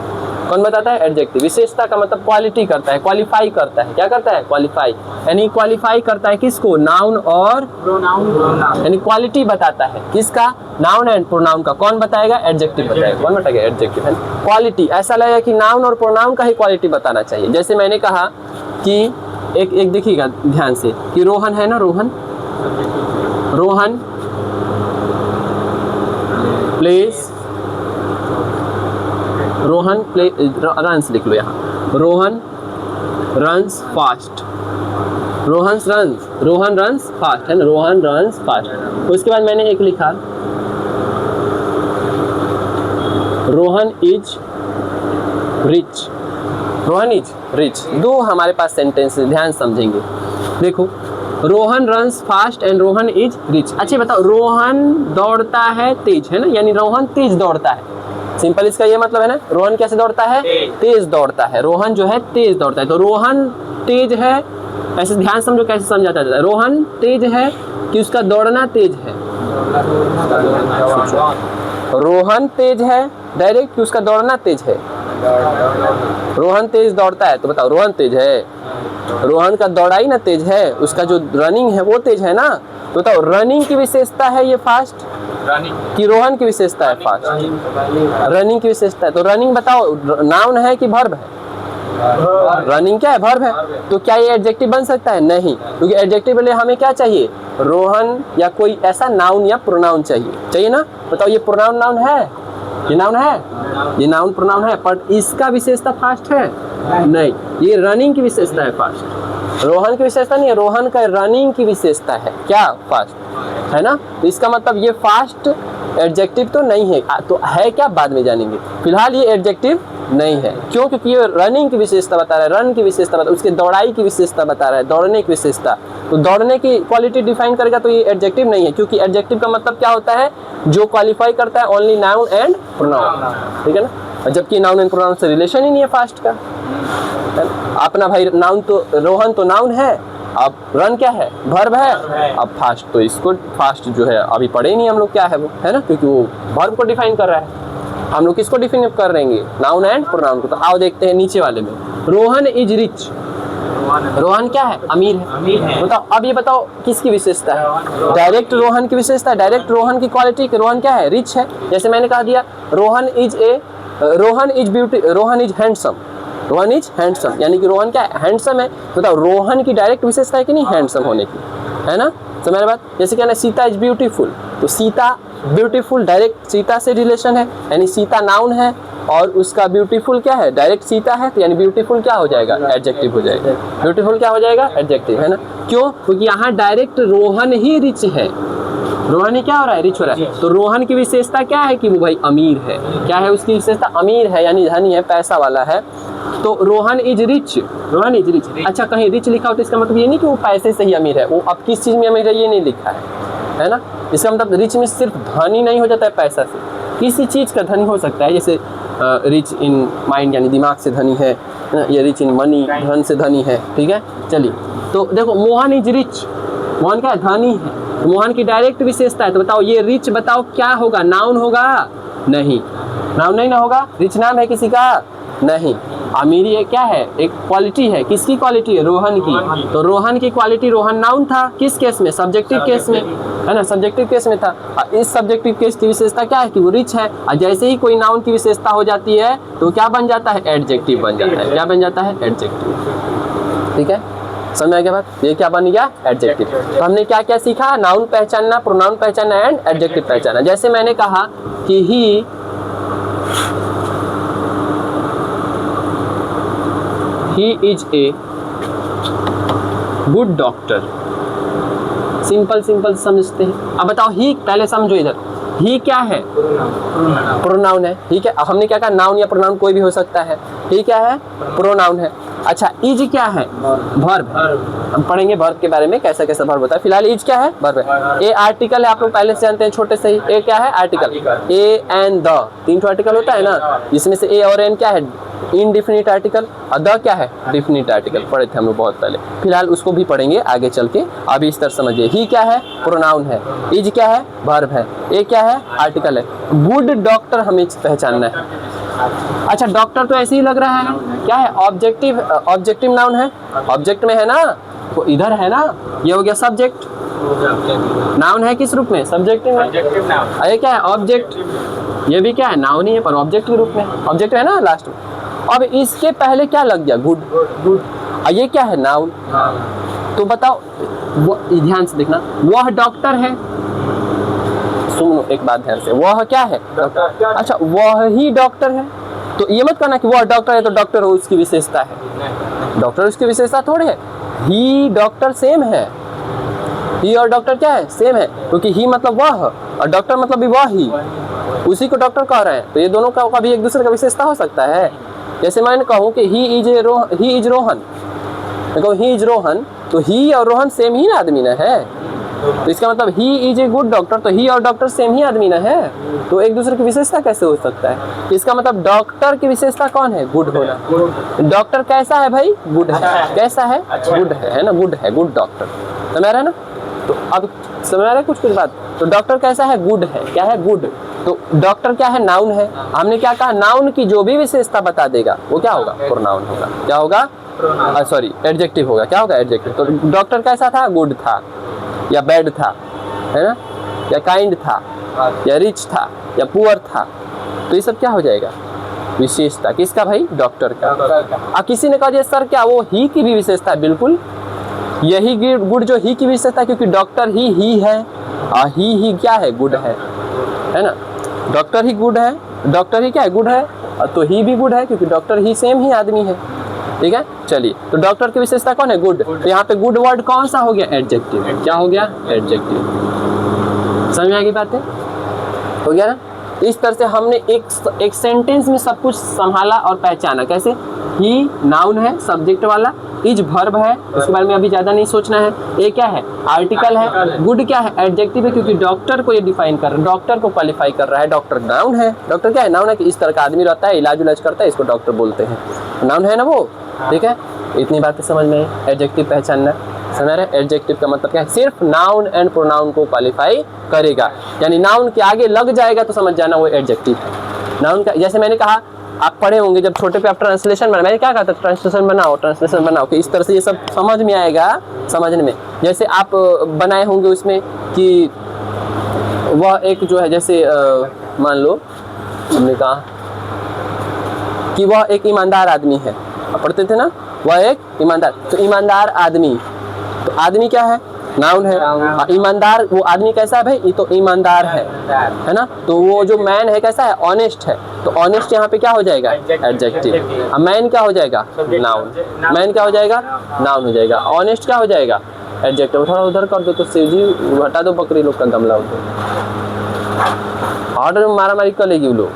कौन बताता है? एडजेक्टिव। विशेषता का मतलब क्वालिटी करता है, क्वालिफाई करता है। क्या करता है? क्वालिफाई, यानी क्वालिफाई करता है किसको? नाउन और प्रोनाउन, यानी क्वालिटी बताता है किसका? नाउन एंड प्रोनाउन का। कौन बताएगा? एडजेक्टिव बताएगा। कौन बताएगा? एडजेक्टिव है। क्वालिटी, ऐसा लगेगा कि नाउन और प्रोनाउन का ही क्वालिटी बताना चाहिए। जैसे मैंने कहा कि एक देखिएगा ध्यान से कि रोहन है ना, Rohan place, Rohan play runs लिख लो यहाँ, Rohan runs fast, Rohan runs fast है ना, रोहन रन्स फास्ट। उसके बाद मैंने एक लिखा Rohan is rich, Rohan is rich. दो हमारे पास सेंटेंस, ध्यान समझेंगे। देखो, Rohan runs fast and Rohan is rich. अच्छा बताओ, रोहन दौड़ता है तेज, है ना, यानी रोहन तेज दौड़ता है। सिंपल इसका ये मतलब है ना, रोहन कैसे दौड़ता है? तेज दौड़ता है। रोहन जो है तेज दौड़ता है, तो रोहन तेज है, ऐसे ध्यान समझो कैसे समझाता जाता है। रोहन तेज है कि उसका दौड़ना तेज है, रोहन तेज है डायरेक्ट कि उसका दौड़ना तेज है। रोहन तेज दौड़ता है, तो बताओ रोहन तेज है, रोहन का दौड़ाई ना तेज है, उसका जो रनिंग है वो तेज है ना। तो बताओ रनिंग की विशेषता है ये फास्ट कि रोहन की विशेषता है फास्ट? रनिंग की विशेषता है। तो रनिंग बताओ नाउन है कि वर्ब है? रनिंग क्या है? वर्ब है। तो क्या ये एडजेक्टिव बन सकता है? नहीं, क्योंकि एडजेक्टिव के लिए हमें क्या चाहिए? रोहन या कोई ऐसा नाउन या प्रोनाउन चाहिए ना। बताओ ये प्रोनाउन नाउन है? ये नाउन है? ये नाउन प्रोनाउन है, पर इसका विशेषता फास्ट है? नहीं, ये रनिंग की विशेषता है फास्ट, रोहन की विशेषता नहीं है। रोहन का रनिंग की विशेषता है क्या? फास्ट है ना। तो इसका मतलब ये फास्ट एडजेक्टिव तो नहीं है, तो है क्या? बाद में जानेंगे। फिलहाल ये एडजेक्टिव नहीं है। क्यों? क्योंकि ये रनिंग की विशेषता बता रहा है, रन की विशेषता बता, उसके दौड़ाई की विशेषता बता रहा है, दौड़ने की विशेषता। तो दौड़ने की क्वालिटी डिफाइन करेगा, तो ये एडजेक्टिव नहीं है, क्योंकि एडजेक्टिव का मतलब क्या होता है? जो क्वालिफाई करता है ओनली नाउन एंड प्रोनाउन, ठीक है ना। जबकि नाउन एंड प्रोनाउन से रिलेशन ही नहीं है फास्ट का। अपना भाई नाउन तो, रोहन तो नाउन है, अब रन क्या है? वर्ब है। अब फास्ट, तो इसको फास्ट जो है अभी पढ़े नहीं हम लोग क्या है वो, है ना, क्योंकि वो वर्ब को डिफाइन कर रहा है। हम लोग किसको डिफाइन कर रहेंगे? नाउन एंड प्रोनाउन को। तो आओ देखते हैं नीचे वाले में, रोहन इज रिच। रोहन क्या है? अमीर है। बताओ, अब ये बताओ किसकी विशेषता है? डायरेक्ट रोहन की विशेषता, डायरेक्ट रोहन की क्वालिटी। रोहन क्या है? रिच है। जैसे मैंने कहा दिया Rohan is beauty, Rohan is handsome, Rohan is handsome, यानी कि रोहन क्या है? हैंडसम है। बताओ रोहन की डायरेक्ट विशेषता है कि नहीं हैंडसम होने की, है ना। तो मेरी बात, जैसे कहना सीता इज ब्यूटीफुल, तो सीता ब्यूटीफुल डायरेक्ट सीता से रिलेशन है, यानी सीता नाउन है और उसका ब्यूटीफुल क्या है? डायरेक्ट सीता है, तो यानी ब्यूटीफुल क्या हो जाएगा? एडजेक्टिव हो जाएगा। ब्यूटीफुल क्या हो जाएगा? एडजेक्टिव, है ना। क्यों? क्योंकि यहाँ डायरेक्ट रोहन ही रिच है, रोहन ही क्या हो रहा है? रिच हो रहा है। तो रोहन की विशेषता क्या है? कि वो भाई अमीर है। क्या है उसकी विशेषता? अमीर है, यानी धनी है, पैसा वाला है। तो Rohan is rich, Rohan is rich. अच्छा, कहीं रिच लिखा हो तो इसका मतलब ये नहीं कि वो पैसे से ही अमीर है, वो अब किस चीज़ में अमीर है ये नहीं लिखा है ना। इसका मतलब रिच में सिर्फ धनी नहीं हो जाता है पैसा से, किसी चीज़ का धनी हो सकता है। जैसे रिच इन माइंड, यानी दिमाग से धनी है, या रिच इन मनी, धन से धनी है, ठीक है। चलिए, तो देखो मोहन इज रिच, मोहन क्या? धनी है। मोहन की डायरेक्ट विशेषता है, तो बताओ ये रिच बताओ क्या होगा? नाउन होगा? नहीं, नाउन नहीं ना होगा। रिच नाम है किसी का? नहीं। अमीरी है क्या है? एक क्वालिटी है। किसकी क्वालिटी है? रोहन की। तो रोहन की क्वालिटी, रोहन नाउन था किस केस में? सब्जेक्टिव केस में, है ना, सब्जेक्टिव केस में था। इस सब्जेक्टिव केस की विशेषता क्या है? कि वो रिच है। और जैसे ही कोई नाउन की विशेषता हो जाती है तो क्या बन जाता है? एडजेक्टिव बन जाता है। क्या बन जाता है? एडजेक्टिव, ठीक है। समझ आ गया बात? ये क्या बन गया? एडजेक्टिव। तो हमने क्या क्या सीखा? नाउन पहचानना, प्रोनाउन पहचानना एंड एडजेक्टिव पहचानना। जैसे मैंने कहा कि ही is a good doctor. Simple समझते हैं। अब बताओ ही, पहले समझो इधर, ही क्या है? प्रोनाउन है। ठीक है, अब हमने क्या कहा? नाउन या प्रोनाउन कोई भी हो सकता है। ही क्या है? प्रोनाउन है। अच्छा इज क्या है? वर्ब है। हम पढ़ेंगे वर्ब के बारे में, कैसा कैसा वर्ब होता है। फिलहाल इज क्या है? वर्ब है। ए आर्टिकल है, आप लोग पहले से जानते हैं छोटे से ही। ए क्या है? Article. A and the, 3 article होता है ना, जिसमें से ए और एन क्या है? Indefinite article. और द क्या है? Definite article. पढ़े थे हम लोग बहुत पहले। फिलहाल उसको भी पढ़ेंगे आगे चल के। अभी इस तरह समझिए। ही क्या है? प्रोनाउन है। इज क्या है? वर्ब है। ए क्या है? आर्टिकल है। गुड डॉक्टर हमें पहचानना है। अच्छा डॉक्टर तो ऐसे ही लग रहा है, क्या है? ऑब्जेक्टिव, ऑब्जेक्टिव नाउन है। ऑब्जेक्ट में है ना, तो इधर है ना, ये हो गया सब्जेक्ट। नाउन है किस रूप में? सब्जेक्ट में। ये क्या है? ऑब्जेक्ट। ये भी क्या है? नाउन ही है पर ऑब्जेक्ट के रूप में। ऑब्जेक्ट है ना लास्ट में। अब इसके पहले क्या लग गया? गुड। गुड। और ये क्या है? नाउन। तो बताओ, वो ध्यान से देखना, वह डॉक्टर है। सुनो एक बात ध्यान से, वह क्या है? डॉक्टर। अच्छा वह ही डॉक्टर है, तो ये मत कहना कि वह डॉक्टर है तो डॉक्टर हो उसकी विशेषता है। डॉक्टर उसकी विशेषता थोड़े है। ही डॉक्टर सेम है। ही और डॉक्टर क्या है? सेम है, क्योंकि ही मतलब वह और डॉक्टर मतलब भी वह ही, उसी को डॉक्टर कह रहे हैं। तो ये दोनों का भी एक दूसरे का विशेषता हो सकता है। जैसे मैं कहूँ कि ही इज रोहन, मैं कहूँ ही इज रोहन, तो ही और रोहन सेम ही ना आदमी ना है। तो इसका मतलब ही इज ए गुड डॉक्टर, तो ही और डॉक्टर सेम ही आदमी ना है, तो एक दूसरे की विशेषता कैसे हो सकता है? इसका मतलब डॉक्टर की विशेषता कौन है? गुड होना। डॉक्टर कैसा है भाई? गुड है। कैसा है? गुड है ना, गुड है, गुड डॉक्टर। समझ रहा है ना? तो अब समझ रहा है कुछ बात। तो डॉक्टर कैसा है? गुड है। क्या है? गुड। तो डॉक्टर क्या है? नाउन है। हमने क्या कहा? नाउन की जो भी विशेषता बता देगा वो क्या होगा? प्रोनाउन होगा। क्या होगा? सॉरी एडजेक्टिव होगा। क्या होगा? एडजेक्टिव। तो डॉक्टर कैसा था? गुड था, या बैड था, है ना, या काइंड था, या रिच था, या पुअर था। तो ये सब क्या हो जाएगा? विशेषता। किसका भाई? डॉक्टर का। अब किसी ने कहा दिया सर क्या वो ही की भी विशेषता है? बिल्कुल, यही गुड जो ही की विशेषता, क्योंकि डॉक्टर ही है और ही क्या है? गुड है ना। डॉक्टर ही गुड है, डॉक्टर ही क्या है? गुड है, और तो ही भी गुड है क्योंकि डॉक्टर ही सेम ही आदमी है। ठीक है, चलिए। तो डॉक्टर की विशेषता कौन है? गुड। तो यहाँ पे गुड वर्ड कौन सा हो गया? एडजेक्टिव। क्या हो गया? एडजेक्टिव। समझ में आ गई बातें? हो गया ना? इस तरह से हमने एक सेंटेंस में सब कुछ संभाला और पहचाना। कैसे? ही नाउन है सब्जेक्ट वाला, इज वर्ब है, उसके बारे में अभी ज़्यादा नहीं सोचना है। ए क्या है? आर्टिकल है। गुड क्या है? एडजेक्टिव है, क्योंकि डॉक्टर को ये डिफाइन कर रहा है, डॉक्टर को क्वालिफाई कर रहा है। डॉक्टर नाउन है। डॉक्टर क्या है? नाउन है कि इस तरह का आदमी रहता है, इलाज उलाज करता है, इसको डॉक्टर बोलते हैं। नाउन है ना वो। ठीक है, इतनी बातें समझ में। एडजेक्टिव पहचानना, समझ रहे? एडजेक्टिव का मतलब क्या है? सिर्फ नाउन एंड प्रोनाउन को क्वालिफाई करेगा, यानी नाउन के आगे लग जाएगा तो समझ जाना वो एडजेक्टिव है। नाउन का, जैसे मैंने कहा, आप पढ़े होंगे जब छोटे पे आप ट्रांसलेशन बना, मैंने क्या कहा था? ट्रांसलेशन बनाओ कि इस तरह से ये सब समझ में आएगा समझने में। जैसे आप बनाए होंगे उसमें कि वह एक जो है, जैसे मान लो हमने कहा कि वह एक ईमानदार आदमी है, पढ़ते थे ना, वह एक ईमानदार। तो ईमानदार आदमी, तो आदमी क्या है? नाउन है। ईमानदार, वो आदमी कैसा है भाई? ये तो ईमानदार है ना। तो वो जो मैन है कैसा है? ऑनेस्ट है। तो ऑनेस्ट यहाँ पे क्या हो जाएगा? एडजेक्टिव। मैन क्या हो जाएगा? नाउन। मैन क्या हो जाएगा? नाउन हो जाएगा। ऑनेस्ट क्या हो जाएगा? एडजेक्टिव। थोड़ा उधर कर दो तो शिवजी, हटा दो बकरी लोग का गमला उधर, ऑर्डर में मारा मारी कर लेगी वो लोग।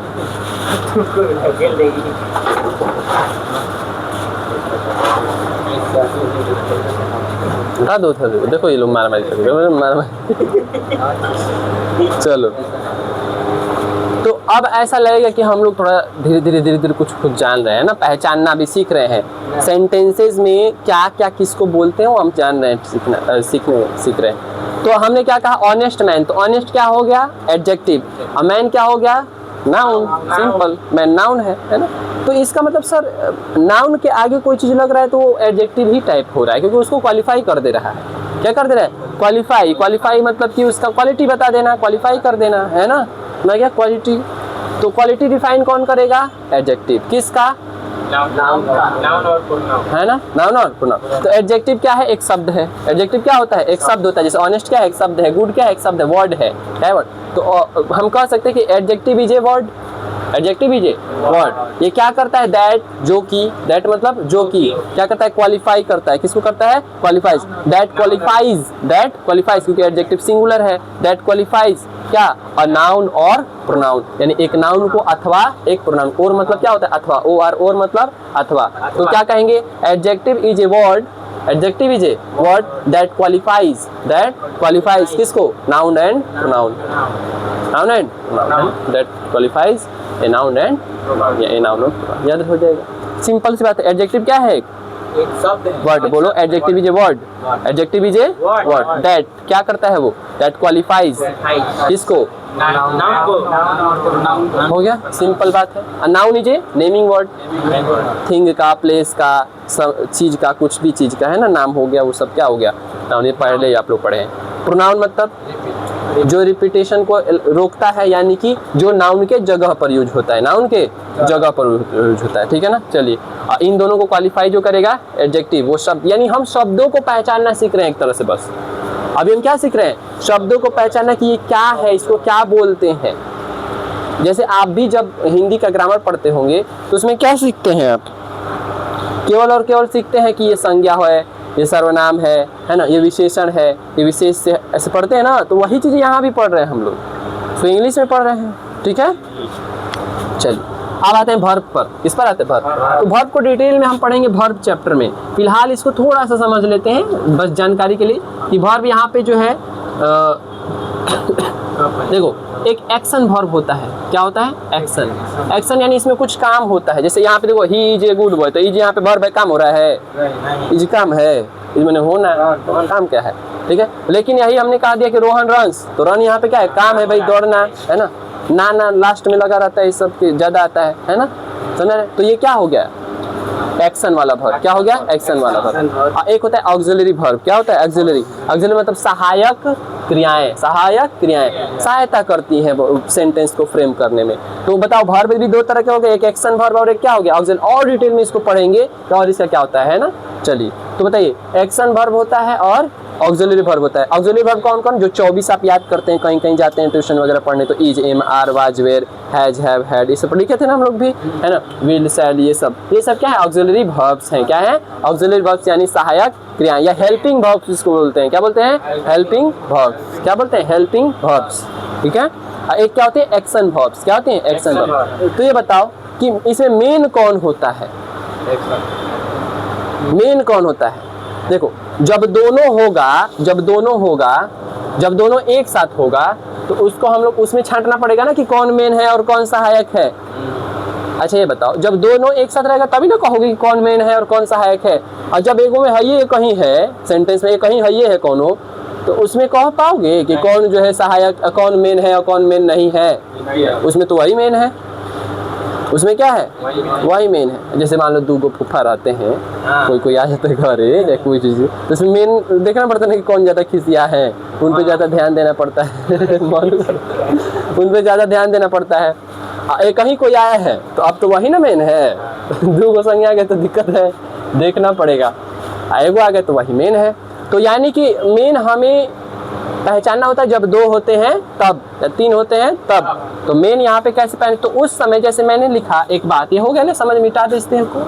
हटा दो, देखो ये लोग मारा मारी कर। चलो, तो अब ऐसा लगेगा कि हम लोग थोड़ा धीरे धीरे कुछ जान रहे हैं ना, पहचानना भी सीख रहे हैं। सेंटेंसेस में क्या क्या किसको बोलते हैं वो हम जान रहे हैं, सीख रहे हैं। तो हमने क्या कहा? Honest man. तो ऑनेस्ट क्या हो गया? एडजेक्टिव। और मैन क्या हो गया? नाउन। सिंपल, मैन नाउन है ना। तो इसका मतलब सर नाउन के आगे कोई चीज़ लग रहा है तो वो एडजेक्टिव ही टाइप हो रहा है, क्योंकि उसको क्वालिफाई कर दे रहा है। क्या कर दे रहा है? क्वालिफाई मतलब कि उसका क्वालिटी बता देना, क्वालिफाई कर देना, है ना। मैं क्या? क्वालिटी। तो क्वालिटी डिफाइन कौन करेगा? एडजेक्टिव। किसका? नाउन और प्रोनाउन, है ना, नाउन और प्रोनाउन। तो एडजेक्टिव क्या है? एक शब्द है। एडजेक्टिव क्या होता है? एक शब्द होता है। जैसे ऑनेस्ट क्या है? एक शब्द है। गुड क्या है? एक शब्द है, वर्ड है, वर्ड। तो हम कह सकते हैं कि adjective is a word. Adjective is a word. ये क्या करता है? दैट, जो कि, दैट मतलब जो कि, क्या करता है? क्वालिफाई करता है। किसको करता है? क्वालिफाइज। दैट क्वालिफाइज, क्योंकि एडजेक्टिव सिंगुलर है। दैट क्वालिफाइज क्या? अ नाउन और प्रोनाउन, यानी एक नाउन को अथवा एक प्रोनाउन। और मतलब क्या होता है? अथवा, ओ आर, और मतलब अथवा। तो क्या कहेंगे? Adjective is a word, adjective is a word that qualifies किसको? Noun and pronoun, noun and pronoun, that qualifies a noun and pronoun, या ए नाउन और प्रोनाउन, याद हो जाएगा। सिंपल सी बात है। एडजेक्टिव क्या है? एक शब्द है। वर्ड बोलो, adjective is a word, adjective is a word that क्या करता है? वो दैट क्वालिफाइज किसको? नाउन को। हो गया, सिंपल बात है। Noun is a naming word, thing का, प्लेस का, चीज का, कुछ भी चीज का है ना, नाम हो गया, वो सब क्या हो गया? नाउन। ये पहले ही आप लोग पढ़े हैं। प्रोनाउन मतलब जो रिपीटेशन को रोकता है, यानी कि जो नाउन के जगह पर यूज होता है, नाउन के जगह पर यूज होता है, ठीक है ना। चलिए, इन दोनों को क्वालिफाई जो करेगा एडजेक्टिव, वो शब्द, यानी हम शब्दों को पहचानना सीख रहे हैं एक तरह से। बस अभी हम क्या सीख रहे हैं? शब्दों को पहचानना कि ये क्या है, इसको क्या बोलते हैं। जैसे आप भी जब हिंदी का ग्रामर पढ़ते होंगे तो उसमें क्या सीखते हैं आप? केवल और केवल सीखते हैं कि ये संज्ञा है, ये सर्वनाम है ना, ये विशेषण है, ये विशेष से, ऐसे पढ़ते हैं ना। तो वही चीज़ यहाँ भी पढ़ रहे हैं हम लोग, तो इंग्लिश में पढ़ रहे हैं, ठीक है। चलिए, अब आते हैं वर्ब पर। किस पर आते हैं? वर्ब। तो वर्ब को डिटेल में हम पढ़ेंगे वर्ब चैप्टर में। फिलहाल इसको थोड़ा सा समझ लेते हैं बस जानकारी के लिए कि वर्ब यहाँ पे जो है देखो, एक एक्शन वर्ब होता है। क्या होता है? एक्शन। एक्शन यानी इसमें कुछ काम होता है। जैसे यहाँ पे देखो, ही इज ए गुड बॉय, तो इज यहाँ पे वर्ब है, काम हो रहा है, इज काम है, इज मैंने होना है, तो काम क्या है, ठीक है। लेकिन यही हमने कहा दिया कि रोहन रन्स, तो रन यहाँ पे क्या है? काम है भाई, दौड़ना है ना। ना लास्ट में लगा रहता है, इस सब के ज्यादा आता है ना, समझ। तो ये क्या हो गया? एक्शन वाला वर्ब। क्या हो गया? एक्शन वाला वर्ब। एक होता है ऑक्सिलरी वर्ब। क्या होता है? ऑक्सिलरी। ऑक्सिलरी मतलब सहायक क्रियाएं, सहायक क्रियाएं सहायता करती हैं सेंटेंस को फ्रेम करने में। तो बताओ, वर्ब भी दो तरह के हो गए, एक एक्शन वर्ब और एक क्या हो गया? ऑक्सिलरी। और डिटेल में इसको पढ़ेंगे और इसका क्या होता है ना। चलिए, तो बताइए, एक्शन वर्ब होता है और ऑक्सिलरी वर्ब होता है। ऑक्सिलरी वर्ब कौन कौन? जो 24 आप याद करते हैं, कहीं कहीं जाते हैं ट्यूशन वगैरह पढ़ने, तो is, am, are, was, were, has, have, had, ये सब लिखे थे ना हम लोग भी, है ना। विल, शैल, ये सब क्या है? ऑक्सिलरी वर्ब्स हैं। क्या है? ऑक्सिलरी वर्ब्स यानी सहायक क्रियाएं, या हेल्पिंग वर्ब्स इसको बोलते हैं। क्या बोलते हैं? Helping verbs. क्या बोलते हैं? हेल्पिंग वर्ब्स, ठीक है। एक क्या होते हैं? Action verbs. क्या होते हैं? Action verb. तो ये बताओ कि इसमें मेन कौन होता है? मेन कौन होता है? देखो, जब दोनों एक साथ होगा तो उसको हम लोग उसमें छांटना पड़ेगा ना कि कौन मेन है और कौन सहायक है। अच्छा, ये बताओ, जब दोनों एक साथ रहेगा तभी ना कहोगे कि कौन मेन है और कौन सहायक है। और जब एगो में है ये कहीं है, सेंटेंस में कहीं है ये है कोनो, तो उसमें कह पाओगे कि कौन जो है सहायक, कौन मेन है और कौन मेन नहीं है? उसमें तो वही मेन है। उसमें क्या है? वही मेन है। जैसे मान लो 2 गो फूफा रहते हैं, कोई आ जाता है घरे या कोई चीज़, तो उसमें मेन देखना पड़ता है ना कि कौन ज़्यादा खिसिया है, उन पे ज़्यादा ध्यान देना पड़ता है उन पे ज़्यादा ध्यान देना पड़ता है। एक कहीं कोई आया है तो अब तो वही ना मेन है 2 गो संज्ञा आ गए तो दिक्कत है, देखना पड़ेगा। एगो आ गए तो वही मेन है। तो यानी कि मेन हमें पहचानना होता है जब 2 होते हैं तब, या 3 होते हैं तब। तो मेन यहाँ पे कैसे पहचान? तो उस समय जैसे मैंने लिखा एक बात, ये हो गया ना समझ, मिटा दे इस को।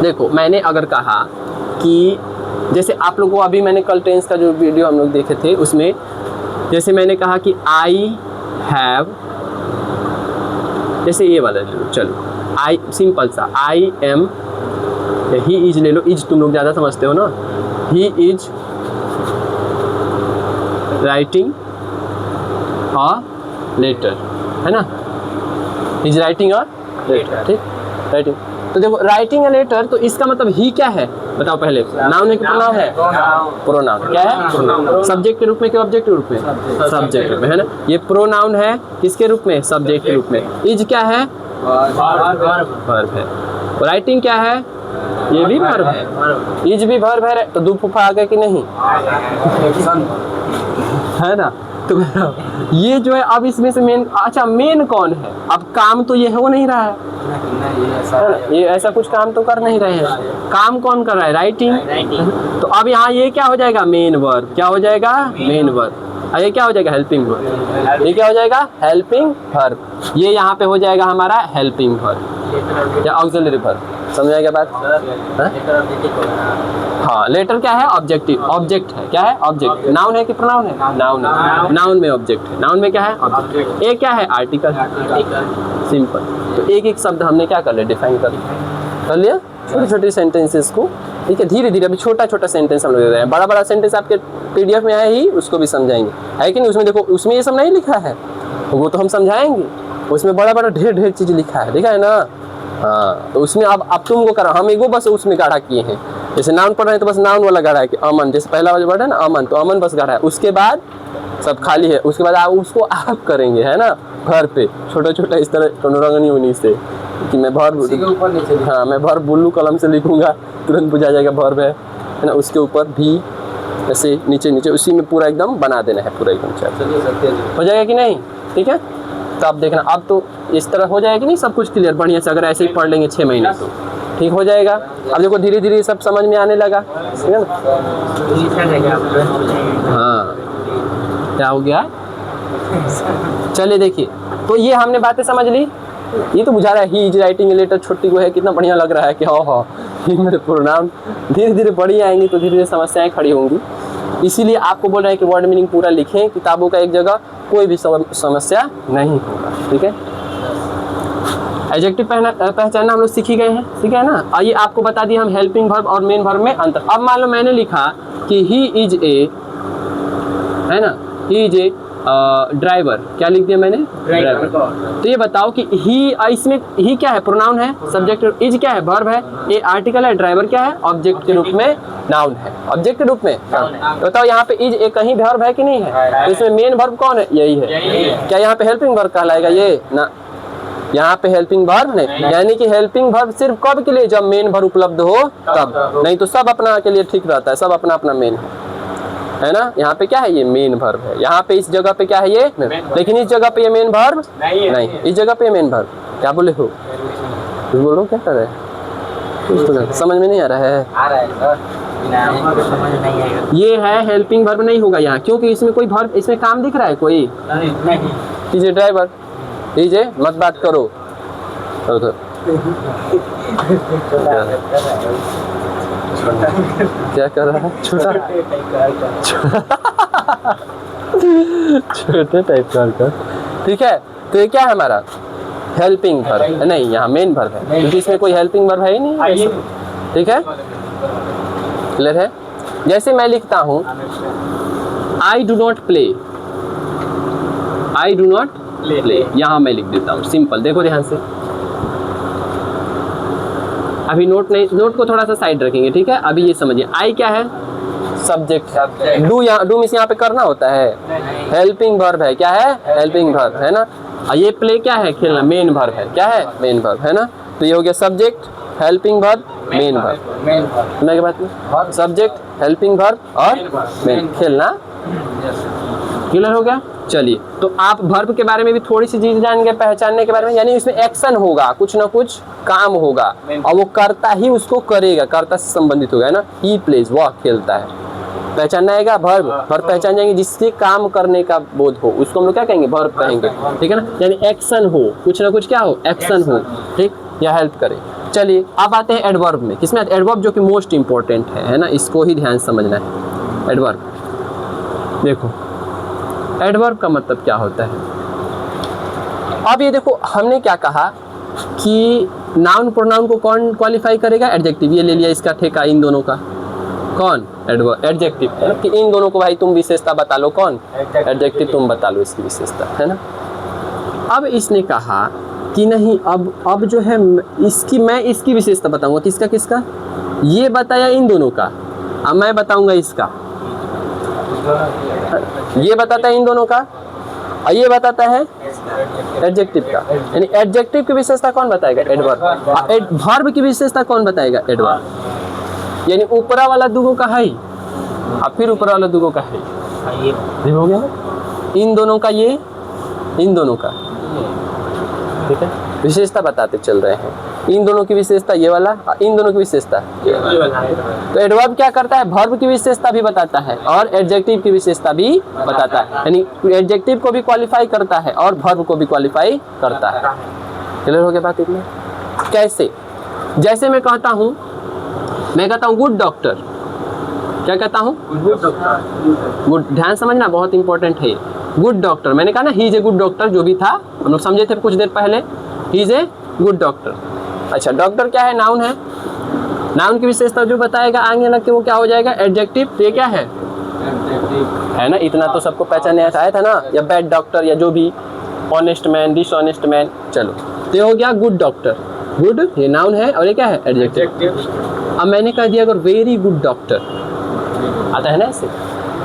देखो, मैंने अगर कहा कि जैसे आप लोगों को अभी मैंने कल टेंस का जो वीडियो हम लोग देखे थे उसमें जैसे मैंने कहा कि आई हैव, जैसे ये वाला ले लो, चलो आई, सिंपल सा आई एम, ही इज ले लो, इज तुम लोग ज़्यादा समझते हो ना। He is writing a letter, है ना, इज राइटिंग अ लेटर, ठीक, राइटिंग। तो देखो, राइटिंग अ लेटर, तो इसका मतलब ही क्या है बताओ पहले? नाउन है कि प्रोनाउन है? प्रोनाउन। क्या है? प्रोनाउन। सब्जेक्ट के रूप में कि ऑब्जेक्ट के रूप में? सब्जेक्ट के रूप में, है ना। ये प्रोनाउन है किसके रूप में? सब्जेक्ट के रूप में। इज क्या है? वर्ब है। राइटिंग क्या है? ये भी वर्ब है। इज भी वर्ब है। तो 2 फूफा आ गए कि नहीं? है ना। तो ये जो है, अब इसमें से मेन, अच्छा मेन कौन है? अब काम तो ये हो नहीं रहा है, ये ऐसा कुछ काम तो कर नहीं रहे हैं। काम कौन कर रहा है? राइटिंग। तो अब यहाँ ये क्या हो जाएगा? Main verb. क्या हो जाएगा? Main verb. ये क्या हो जाएगा? Helping verb. ये क्या हो जाएगा? Helping verb. ये यहाँ पे हो जाएगा हमारा हेल्पिंग वर्ब या ऑक्सिलरी वर्ब। समझ आएगा बात? हाँ, लेटर क्या है? ऑब्जेक्टिव। ऑब्जेक्ट है, क्या है? ऑब्जेक्ट। नाउन है कि प्रोनाउन है? नाउन है। नाउन में ऑब्जेक्ट है। नाउन में क्या है? ऑब्जेक्ट। ए क्या है? आर्टिकल। सिंपल। तो एक एक शब्द हमने क्या कर लिया? डिफाइन कर लिया। छोटी छोटी सेंटेंसेस को, ठीक है, धीरे धीरे। अभी छोटा छोटा सेंटेंस हम लोग दे रहे हैं, बड़ा बड़ा सेंटेंस आपके पीडीएफ में है ही, उसको भी समझाएंगे, है कि नहीं? उसमें देखो, उसमें ये सब नहीं लिखा है, वो तो हम समझाएंगे। उसमें बड़ा बड़ा ढेर चीज लिखा है, देखा है ना? हाँ, तो उसमें अब तुमको करा, हम एगो बस उसमें गाढ़ा किए हैं। जैसे नाउन पढ़ रहे हैं तो बस नाउन वाला गाढ़ा है कि अमन, जैसे पहला वाला वर्ड है ना अमन, तो अमन बस गाढ़ा है। उसके बाद सब खाली है। उसके बाद आप उसको आप करेंगे, है ना, घर पे छोटा छोटा इस तरह टोनोरंगनी होनी से कि मैं भर, हाँ, मैं भर बुल्लू कलम से लिखूंगा, तुरंत बुझा जाएगा भर है ना। उसके ऊपर भी ऐसे नीचे नीचे उसी में पूरा एकदम बना देना है, पूरा एकदम हो जाएगा कि नहीं? ठीक है, तो आप देखना, अब तो इस तरह हो जाएगा कि नहीं, सब कुछ क्लियर बढ़िया से। अगर ऐसे ही पढ़ लेंगे 6 महीने तो ठीक हो जाएगा। अब देखो धीरे धीरे सब समझ में आने लगा, ठीक है ना? हाँ, क्या हो गया? चलिए देखिए, तो ये हमने बातें समझ ली। ये तो बुझा रहा है he is writing a letter छोटी को है, कितना बढ़िया लग रहा है कि हाँ ये मेरे प्रोनाउन धीरे धीरे बढ़ी आएंगी तो धीरे धीरे समस्याएं खड़ी होंगी। इसीलिए आपको बोल रहे हैं कि वर्ड मीनिंग पूरा लिखें किताबों का, एक जगह कोई भी समस्या नहीं होगा, ठीक है। एडजेक्टिव पहचानना हम लोग सीख ही गए हैं, ठीक है ना। आइए आपको बता दिए हम हेल्पिंग वर्ब और मेन वर्ब में अंतर। अब मान लो मैंने लिखा कि ही इज ए, है ना, ही इज ए ड्राइवर, क्या लिख दिया मैंने? ड्राइवर। तो ये बताओ कि ही, इसमें ही क्या है? प्रोनाउन है। सब्जेक्ट इज क्या है? वर्ब है। ए आर्टिकल है। ड्राइवर क्या है? ऑब्जेक्ट के रूप में नाउन है। ऑब्जेक्ट के रूप में तो बताओ यहाँ पे इज एक कहीं वर्ब है कि नहीं है? तो इसमें मेन वर्ब कौन है? यही है। क्या यहाँ पे हेल्पिंग वर्ब कहलाएगा? ये ना, यहाँ पे हेल्पिंग वर्ब नहीं, यानी कि हेल्पिंग वर्ब सिर्फ कब के लिए? जब मेन वर्ब उपलब्ध हो तब, नहीं तो सब अपना के लिए ठीक रहता है, सब अपना अपना मेन है ना। यहाँ पे क्या है? ये मेन वर्ब है। यहाँ पे इस जगह पे क्या है? ये, लेकिन इस जगह पे ये मेन वर्ब नहीं, इस जगह पे मेन वर्ब। क्या बोले हो? कुछ बोल रहे हो, क्या कर रहे हैं? समझ में नहीं आ रहा है? ये है हेल्पिंग वर्ब नहीं होगा यहाँ, क्योंकि इसमें कोई वर्ब, इसमें काम दिख रहा है कोई? Is a driver, is a, मत बात करो। क्या कर रहा है? छोटा छोटे टाइप का, ठीक है। तो ये क्या है हमारा? हेल्पिंग वर्ब नहीं, यहाँ मेन वर्ब है, क्योंकि इसमें कोई हेल्पिंग वर्ब है ही नहीं, ठीक है। क्लियर है? जैसे मैं लिखता हूँ I do not play, I do not play, यहाँ मैं लिख देता हूँ सिंपल। देखो ध्यान से, अभी नोट नहीं, नोट को थोड़ा सा साइड रखेंगे, ठीक है। अभी ये समझिए, आई क्या है? सब्जेक्ट। डू, यहाँ डू मीन्स यहाँ पे करना होता है, हेल्पिंग वर्ब है। क्या है? हेल्पिंग वर्ब है ना। और ये प्ले क्या है? खेलना, मेन वर्ब है। क्या है? मेन वर्ब है ना। तो ये हो गया subject, helping verb, main verb. मैं क्या बात में? सब्जेक्ट, हेल्पिंग वर्ब और मेन, खेलना। क्लियर हो गया? चलिए, तो आप वर्ब के बारे में भी थोड़ी सी चीज जान गए, पहचानने के बारे में, यानी इसमें एक्शन होगा, कुछ ना कुछ काम होगा और वो करता ही उसको करेगा, कर्ता से संबंधित होगा, है ना। ही प्लेज, वह खेलता है। पहचानना आएगा वर्ब, वर्ब पहचान जाएंगे जिससे काम करने का बोध हो, उसको हम लोग क्या कहेंगे? वर्ब कहेंगे, ठीक है ना। यानी एक्शन हो, कुछ ना कुछ क्या हो? एक्शन हो, ठीक, या हेल्प करे। चलिए अब आते हैं एडवर्ब में। किसमें? एडवर्ब, जो कि मोस्ट इंपॉर्टेंट है ना, इसको ही ध्यान समझना है। एडवर्ब देखो, एडवर्ब का मतलब क्या होता है? अब ये देखो, हमने क्या कहा कि नाउन प्रोनाउन को कौन क्वालिफाई करेगा? एडजेक्टिव। ये ले लिया इसका ठेका इन दोनों का। कौन? एडवर्ब, एडजेक्टिव, है ना। कि इन दोनों को भाई तुम विशेषता बता लो, कौन? एडजेक्टिव, तुम बता लो इसकी विशेषता, है ना। अब इसने कहा कि नहीं, अब जो है इसकी, मैं इसकी विशेषता बताऊंगा। किसका किसका? ये बताया इन दोनों का, अब मैं बताऊंगा इसका। ये बताता है इन दोनों का और ये बताता है एडजेक्टिव का। यानी एडजेक्टिव की विशेषता कौन बताएगा? एडवर्ब। वर्ब की विशेषता कौन बताएगा? एडवर्ब। यानी ऊपरा वाला दुगो का है और फिर ऊपरा वाला दुगो का है, हो गया। इन दोनों का, ये इन दोनों का, ठीक है, विशेषता बताते चल रहे हैं। इन दोनों की विशेषता ये वाला, इन दोनों की विशेषता। तो एडवर्ब क्या करता है, वर्ब की विशेषता भी बताता है और एडजेक्टिव की विशेषता भी बताता है, यानी एडजेक्टिव को भी क्वालिफाई करता है और वर्ब को भी क्वालिफाई करता है। क्लियर हो गया बात इतना? कैसे? जैसे मैं कहता हूँ गुड डॉक्टर, क्या कहता हूँ? गुड, ध्यान समझना, बहुत इंपॉर्टेंट है ये। गुड डॉक्टर, मैंने कहा ना he is a good doctor, जो भी था हम लोग समझे थे कुछ देर पहले, ही इज ए गुड डॉक्टर। अच्छा, डॉक्टर क्या है? नाउन है। नाउन की विशेषता जो बताएगा आगे लग के वो क्या हो जाएगा? एडजेक्टिव। तो ये क्या है ना? इतना तो सबको पहचाने आया था ना, या बैड डॉक्टर या जो भी, ऑनेस्ट मैन, डिसऑनेस्ट मैन। चलो, तो ये हो गया गुड डॉक्टर। गुड ये नाउन है और ये क्या है? एडजेक्टिव। अब मैंने कह दिया अगर वेरी गुड डॉक्टर, आता है ना ऐसे,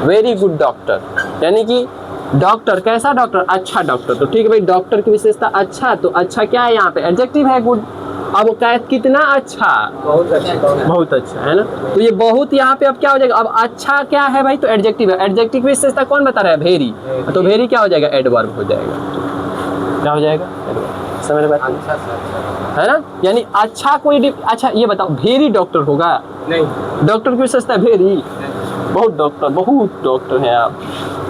वेरी गुड डॉक्टर, यानी कि डॉक्टर कैसा डॉक्टर? अच्छा डॉक्टर। तो ठीक है भाई, डॉक्टर की विशेषता अच्छा, तो अच्छा क्या है यहाँ पे? एडजेक्टिव है गुड। अब वो क्या, कितना अच्छा? बहुत अच्छा, बहुत अच्छा, है ना? तो ये बहुत यहाँ पे अब क्या हो जाएगा? अब अच्छा क्या है भाई? तो एडजेक्टिव है। एडजेक्टिव की विशेषता कौन बता रहा है? वेरी। तो वेरी क्या हो जाएगा? एडवर्ब हो जाएगा। क्या हो जाएगा? एडवर्ब। समझ में बात है ना? यानी अच्छा कोई, अच्छा ये बताओ, वेरी डॉक्टर होगा? नहीं। डॉक्टर की विशेषता वेरी, बहुत डॉक्टर है आप,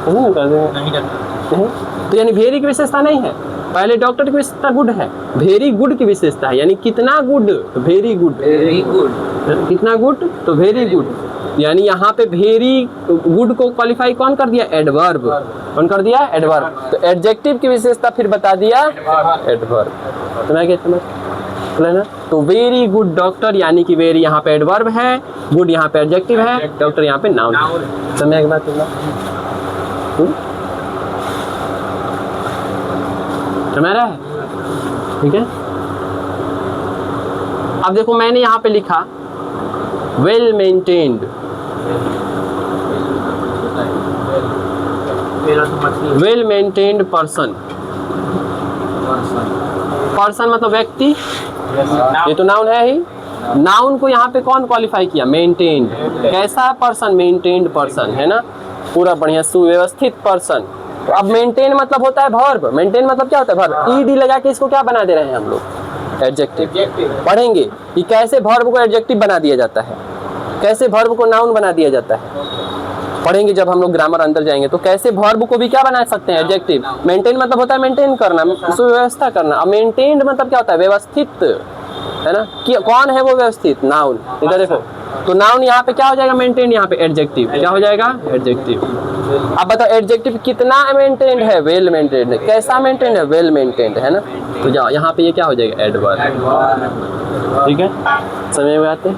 नहीं नहीं। तो यानी वेरी की विशेषता नहीं है। पहले डॉक्टर की विशेषता गुड है, वेरी गुड की विशेषता है, यानी कितना गुड? तो वेरी गुड। वेरी गुड कितना गुड? तो वेरी गुड। यानी यहाँ पे वेरी गुड को क्वालिफाई कौन कर दिया? एडवर्ब। कौन कर दिया? एडवर्ब। तो एडजेक्टिव की विशेषता फिर बता दिया एडवर्ब। समझ गए? समझ ना? तो वेरी गुड डॉक्टर, यानी कि वेरी यहाँ पे एडवर्ब है, गुड यहाँ पे एडजेक्टिव है, डॉक्टर यहाँ पे नाउन है। समझ की बात? समझ रहा है? ठीक है। अब देखो मैंने यहाँ पे लिखा well maintained. Well maintained person. Person मतलब व्यक्ति, ये तो नाउन है ही। नाउन को यहाँ पे कौन क्वालिफाई किया? मेंटेन्ड। कैसा पर्सन? मेंटेन्ड पर्सन, है ना? पूरा बढ़िया सुव्यवस्थित पर्सन। तो अब मेंटेन मतलब होता है वर्ब। मेंटेन मतलब क्या होता है? वर्ब। ईडी लगा के इसको क्या बना दे रहे हैं हम लोग? एडजेक्टिव। पढ़ेंगे कि कैसे वर्ब को एडजेक्टिव बना दिया जाता है, कैसे वर्ब को नाउन बना दिया जाता है। पढ़ेंगे जब हम लोग ग्रामर अंदर जाएंगे, तो कैसे वर्ब को भी क्या बना सकते हैं? एडजेक्टिव। मेंटेन मतलब होता है मेंटेन करना, सुव्यवस्था करना। अब मेंटेन्ड मतलब क्या होता है? व्यवस्थित, है ना? कि कौन है वो व्यवस्थित? नाउन। इधर देखो, तो नाउन यहाँ पे क्या हो जाएगा? मेंटेन। यहाँ पे एडजेक्टिव क्या हो जाएगा? एडजेक्टिव। अब बताओ एडजेक्टिव कितना मेंटेन्ड है? वेल मेंटेन्ड है। कैसा मेंटेन्ड है? वेल मेंटेन्ड, है ना? तो जाओ यहाँ पे ये क्या हो जाएगा? एडवर्ब। ठीक है, समझ में आते हैं?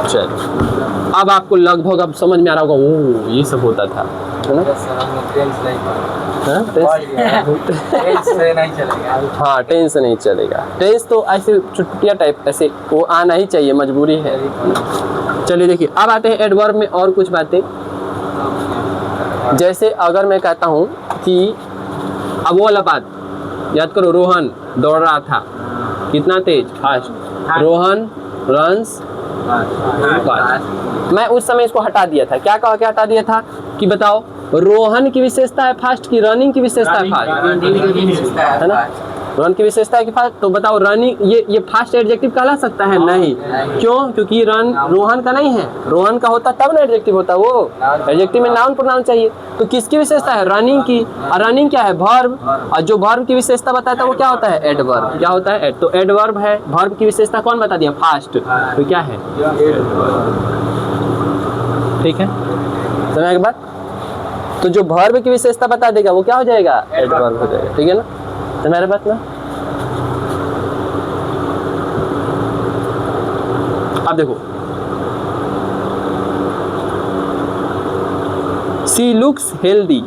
चलो, अब आपको लगभग अब समझ में आ रहा होगा, ओ ये सब होता था, है ना? हाँ, टेंस नहीं चलेगा। टेंस तो ऐसे चुटपुटिया टाइप, ऐसे वो आना ही चाहिए, मजबूरी है। चलिए देखिए, अब आते हैं एडवर्ब में और कुछ बातें। जैसे अगर मैं कहता हूँ कि अब वो वाला बात याद करो, रोहन दौड़ रहा था, कितना तेज? फास्ट। Rohan runs fast. मैं उस समय इसको हटा दिया था। क्या कहा? क्या हटा दिया था कि बताओ, रोहन की विशेषता है फास्ट की रनिंग की विशेषता है फास्ट, है ना? रन की विशेषता है कि फास्ट। तो बताओ रनिंग ये फास्ट एडजेक्टिव कहला सकता है? नहीं। क्यों? क्योंकि रन रोहन का नहीं है। रोहन का होता तब ना एडजेक्टिव होता। वो एडजेक्टिव में नाउन प्रोनाउन चाहिए। तो किसकी विशेषता है? रनिंग की। और रनिंग क्या है? वर्ब। और जो वर्ब की विशेषता बताता है वो क्या होता है? एडवर्ब। क्या होता है? तो एडवर्ब है। वर्ब की विशेषता कौन बता दिया? फास्ट। तो क्या है? ठीक है, समझ के बाद? तो जो वर्ब की विशेषता बता देगा वो क्या हो जाएगा? एडवर्ब हो जाएगा। ठीक है ना? तुम्हारे बात ना? अब देखो, सी लुक्स हेल्दी।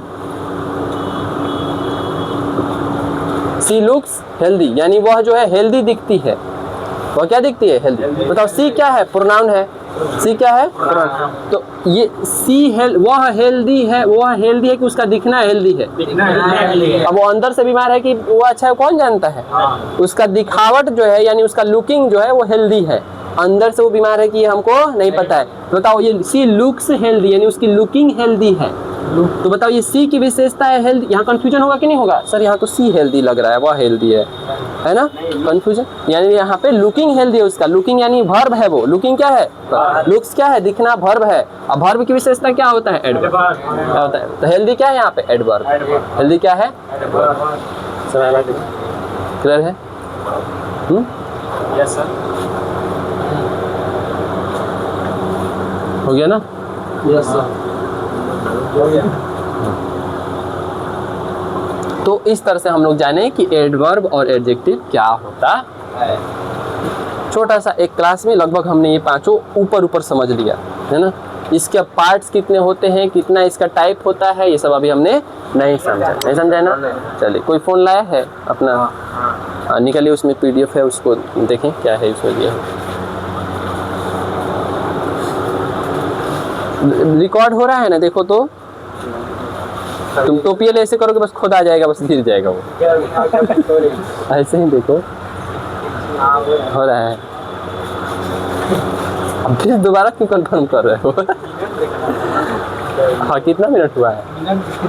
सी लुक्स हेल्दी, यानी वह जो है हेल्दी दिखती है। वह क्या दिखती है? हेल्दी। बताओ सी क्या है? प्रोनाउन है। सी क्या है? प्रोनाउन। तो ये सी वह हेल्दी है। वह हेल्दी है कि उसका दिखना हेल्दी है? अब वो अंदर से बीमार है कि वो अच्छा है, कौन जानता है? उसका दिखावट जो है, यानी उसका लुकिंग जो है वो हेल्दी है। अंदर से वो बीमार है कि हमको नहीं पता है। बताओ, ये सी लुक्स हेल्दी, यानी उसकी लुकिंग हेल्दी है। तो बताओ ये सी की विशेषता है हेल्दी, यहाँ कंफ्यूजन होगा कि नहीं होगा? सर यहाँ तो सी हेल्दी लग रहा है, वह हेल्दी है ना? कंफ्यूजन, यानी यहाँ पे लुकिंग हेल्दी है उसका, लुकिंग यानी वर्ब है वो, लुकिंग क्या है? लुक्स क्या है? दिखना, वर्ब है। अब वर्ब की विशेषता क्या होता है? एडवर्ब क्या होता है? तो हेल्दी क्या है यहाँ पे? एडवर्ब। हेल्दी क्या है? क्लियर है? Yes sir. हो गया ना? Yes sir. तो इस तरह से हम लोग जाने कि एडवर्ब और एडजेक्टिव क्या होता है। छोटा सा एक क्लास में लगभग हमने ये पांचों ऊपर समझ लिया है ना। इसके पार्ट्स कितने होते हैं, कितना इसका टाइप होता है, ये सब अभी हमने नहीं समझा ना। चलिए, कोई फ़ोन लाया है अपना? हाँ, निकलिए, उसमें PDF है, उसको देखें क्या है उसमें दिया। रिकॉर्ड हो रहा है ना, देखो तो। तुम टोपियल ऐसे करोगे बस खुद आ जाएगा, बस गिर जाएगा वो। ऐसे ही देखो हो रहा है। अब फिर दोबारा क्यों कंफर्म कर रहे हो? हाँ, कितना मिनट हुआ है?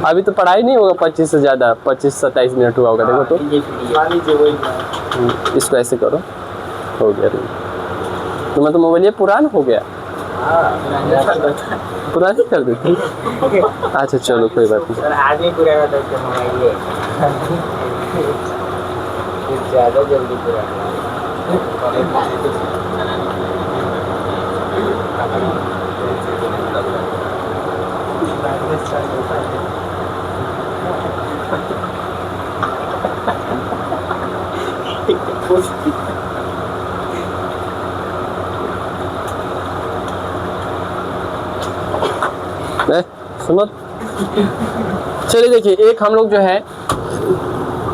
अभी तो पढ़ाई नहीं होगा, 25 से ज़्यादा, 25-27 मिनट हुआ होगा। देखो तो, इसको ऐसे करो, हो गया। तुम्हें तो मोबाइल ये पुराना हो गया, पुरानी कर देती। अच्छा चलो, कोई बात नहीं। आज ही पूरा ज़्यादा जल्दी पूरा। सुनो, चलिए देखिए, एक हम लोग जो है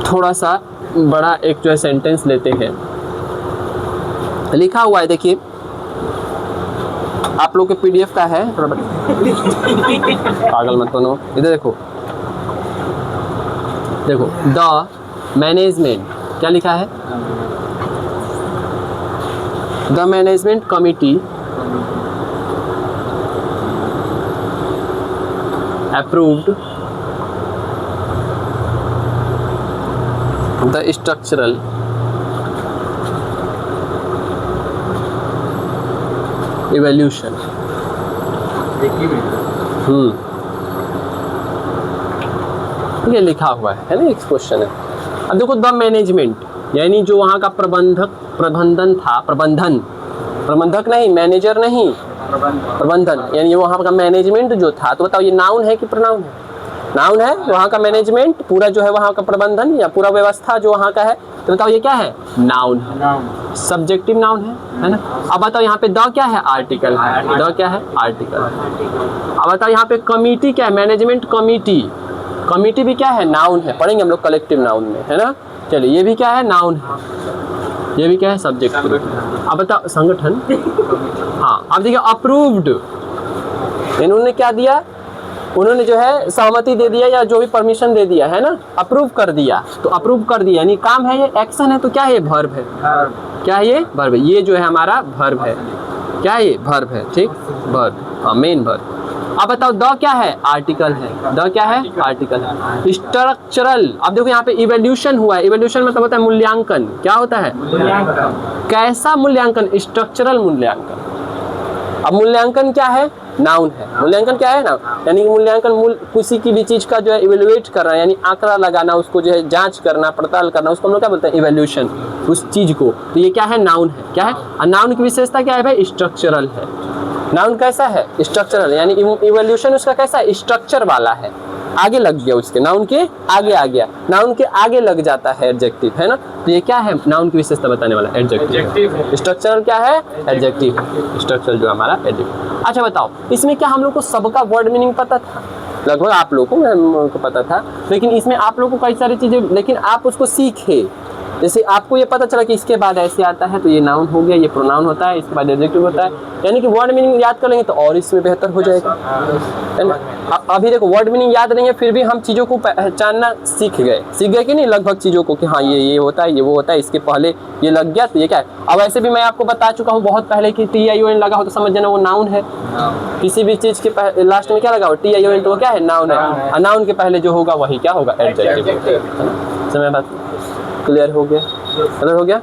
थोड़ा सा बड़ा एक जो है सेंटेंस लेते हैं। लिखा हुआ है, देखिए आप लोग के PDF का है, पागल मत बनो। इधर देखो, देखो द मैनेजमेंट, क्या लिखा है? The management committee approved the structural evaluation। ये लिखा हुआ है ना, एक क्वेश्चन है। अब देखो, द मैनेजमेंट यानी जो वहाँ का प्रबंधन था, प्रबंधक नहीं, मैनेजर नहीं, प्रबंधन, यानी वहाँ का मैनेजमेंट जो था। तो बताओ ये नाउन है कि प्रोनाउन है? नाउन है। वहाँ का मैनेजमेंट पूरा जो है, वहाँ का प्रबंधन या पूरा व्यवस्था जो वहाँ का है, तो बताओ ये क्या है? नाउन है, सब्जेक्टिव नाउन है ना। अब बताओ यहाँ पे द क्या है? आर्टिकल है। द क्या है? आर्टिकल। अब बताओ यहाँ पे कमिटी क्या है? मैनेजमेंट कमिटी, कमिटी भी क्या है? नाउन है। पढ़ेंगे हम लोग कलेक्टिव नाउन में, है ना। चलिए, ये भी क्या है? नाउन है। ये भी क्या है? सब्जेक्ट। अब बताओ संगठन, हाँ। अब देखिए, अप्रूव्ड, इन्होंने क्या दिया? उन्होंने जो है सहमति दे दिया या जो भी परमिशन दे दिया, है ना, अप्रूव कर दिया। तो अप्रूव कर दिया यानी काम है, ये एक्शन है, तो क्या है? ये वर्ब है। क्या है? ये वर्ब है। ये जो है हमारा वर्ब है। क्या है? ये वर्ब है, ठीक, वर्ब, हाँ, मेन वर्ब। अब बताओ द क्या है? आर्टिकल है। द क्या है? आर्टिकल है। स्ट्रक्चरल, अब देखो यहाँ पे इवोल्यूशन हुआ है। इवोल्यूशन मतलब होता है मूल्यांकन। क्या होता है? कैसा मूल्यांकन? स्ट्रक्चरल मूल्यांकन। अब मूल्यांकन क्या है? नाउन है। मूल्यांकन क्या है? नाउन, यानी कि मूल्यांकन किसी की भी चीज का जो है इवेल्युएट करना, यानी आंकड़ा लगाना, उसको जो है जांच करना, पड़ताल करना, उसको हम लोग क्या बोलते हैं? इवोल्यूशन, उस चीज को। तो ये क्या है? नाउन है। क्या है? और नाउन की विशेषता क्या है भाई? स्ट्रक्चरल है। नाउन कैसा है? स्ट्रक्चरल, यानी इवोल्यूशन उसका कैसा है? स्ट्रक्चर वाला है। आगे लग गया उसके, नाउन के आगे आ गया, नाउन के आगे लग जाता है एडजेक्टिव, है ना। तो ये क्या है? नाउन की विशेषता बताने वाला एडजेक्टिव। स्ट्रक्चरल क्या है? एडजेक्टिव है। स्ट्रक्चरल जो हमारा एडजेक्टिव। अच्छा बताओ, इसमें क्या हम लोग को सबका वर्ड मीनिंग पता था? लगभग आप लोगों को पता था, लेकिन इसमें आप लोगों को कई सारी चीजें, लेकिन आप उसको सीखे। जैसे आपको ये पता चला कि इसके बाद ऐसे आता है तो ये नाउन हो गया, ये प्रोनाउन होता है, इसके बाद एडजेक्टिव होता है, यानी कि वर्ड मीनिंग याद कर लेंगे तो और इसमें बेहतर हो जाएगा, है ना। अभी देखो वर्ड मीनिंग याद नहीं है फिर भी हम चीज़ों को पहचानना सीख गए कि नहीं, लगभग चीज़ों को कि हाँ ये होता है, ये वो होता है, इसके पहले ये लग गया तो ये क्या है। अब ऐसे भी मैं आपको बता चुका हूँ बहुत पहले कि TION लगा हो तो समझ जाना वो नाउन है। किसी भी चीज़ के लास्ट में क्या लगा हो TION तो वो क्या है, नाउन है। और नाउन के पहले जो होगा वही क्या होगा, एडजेक्टिव। समय बात क्लियर हो गया, क्लियर हो गया।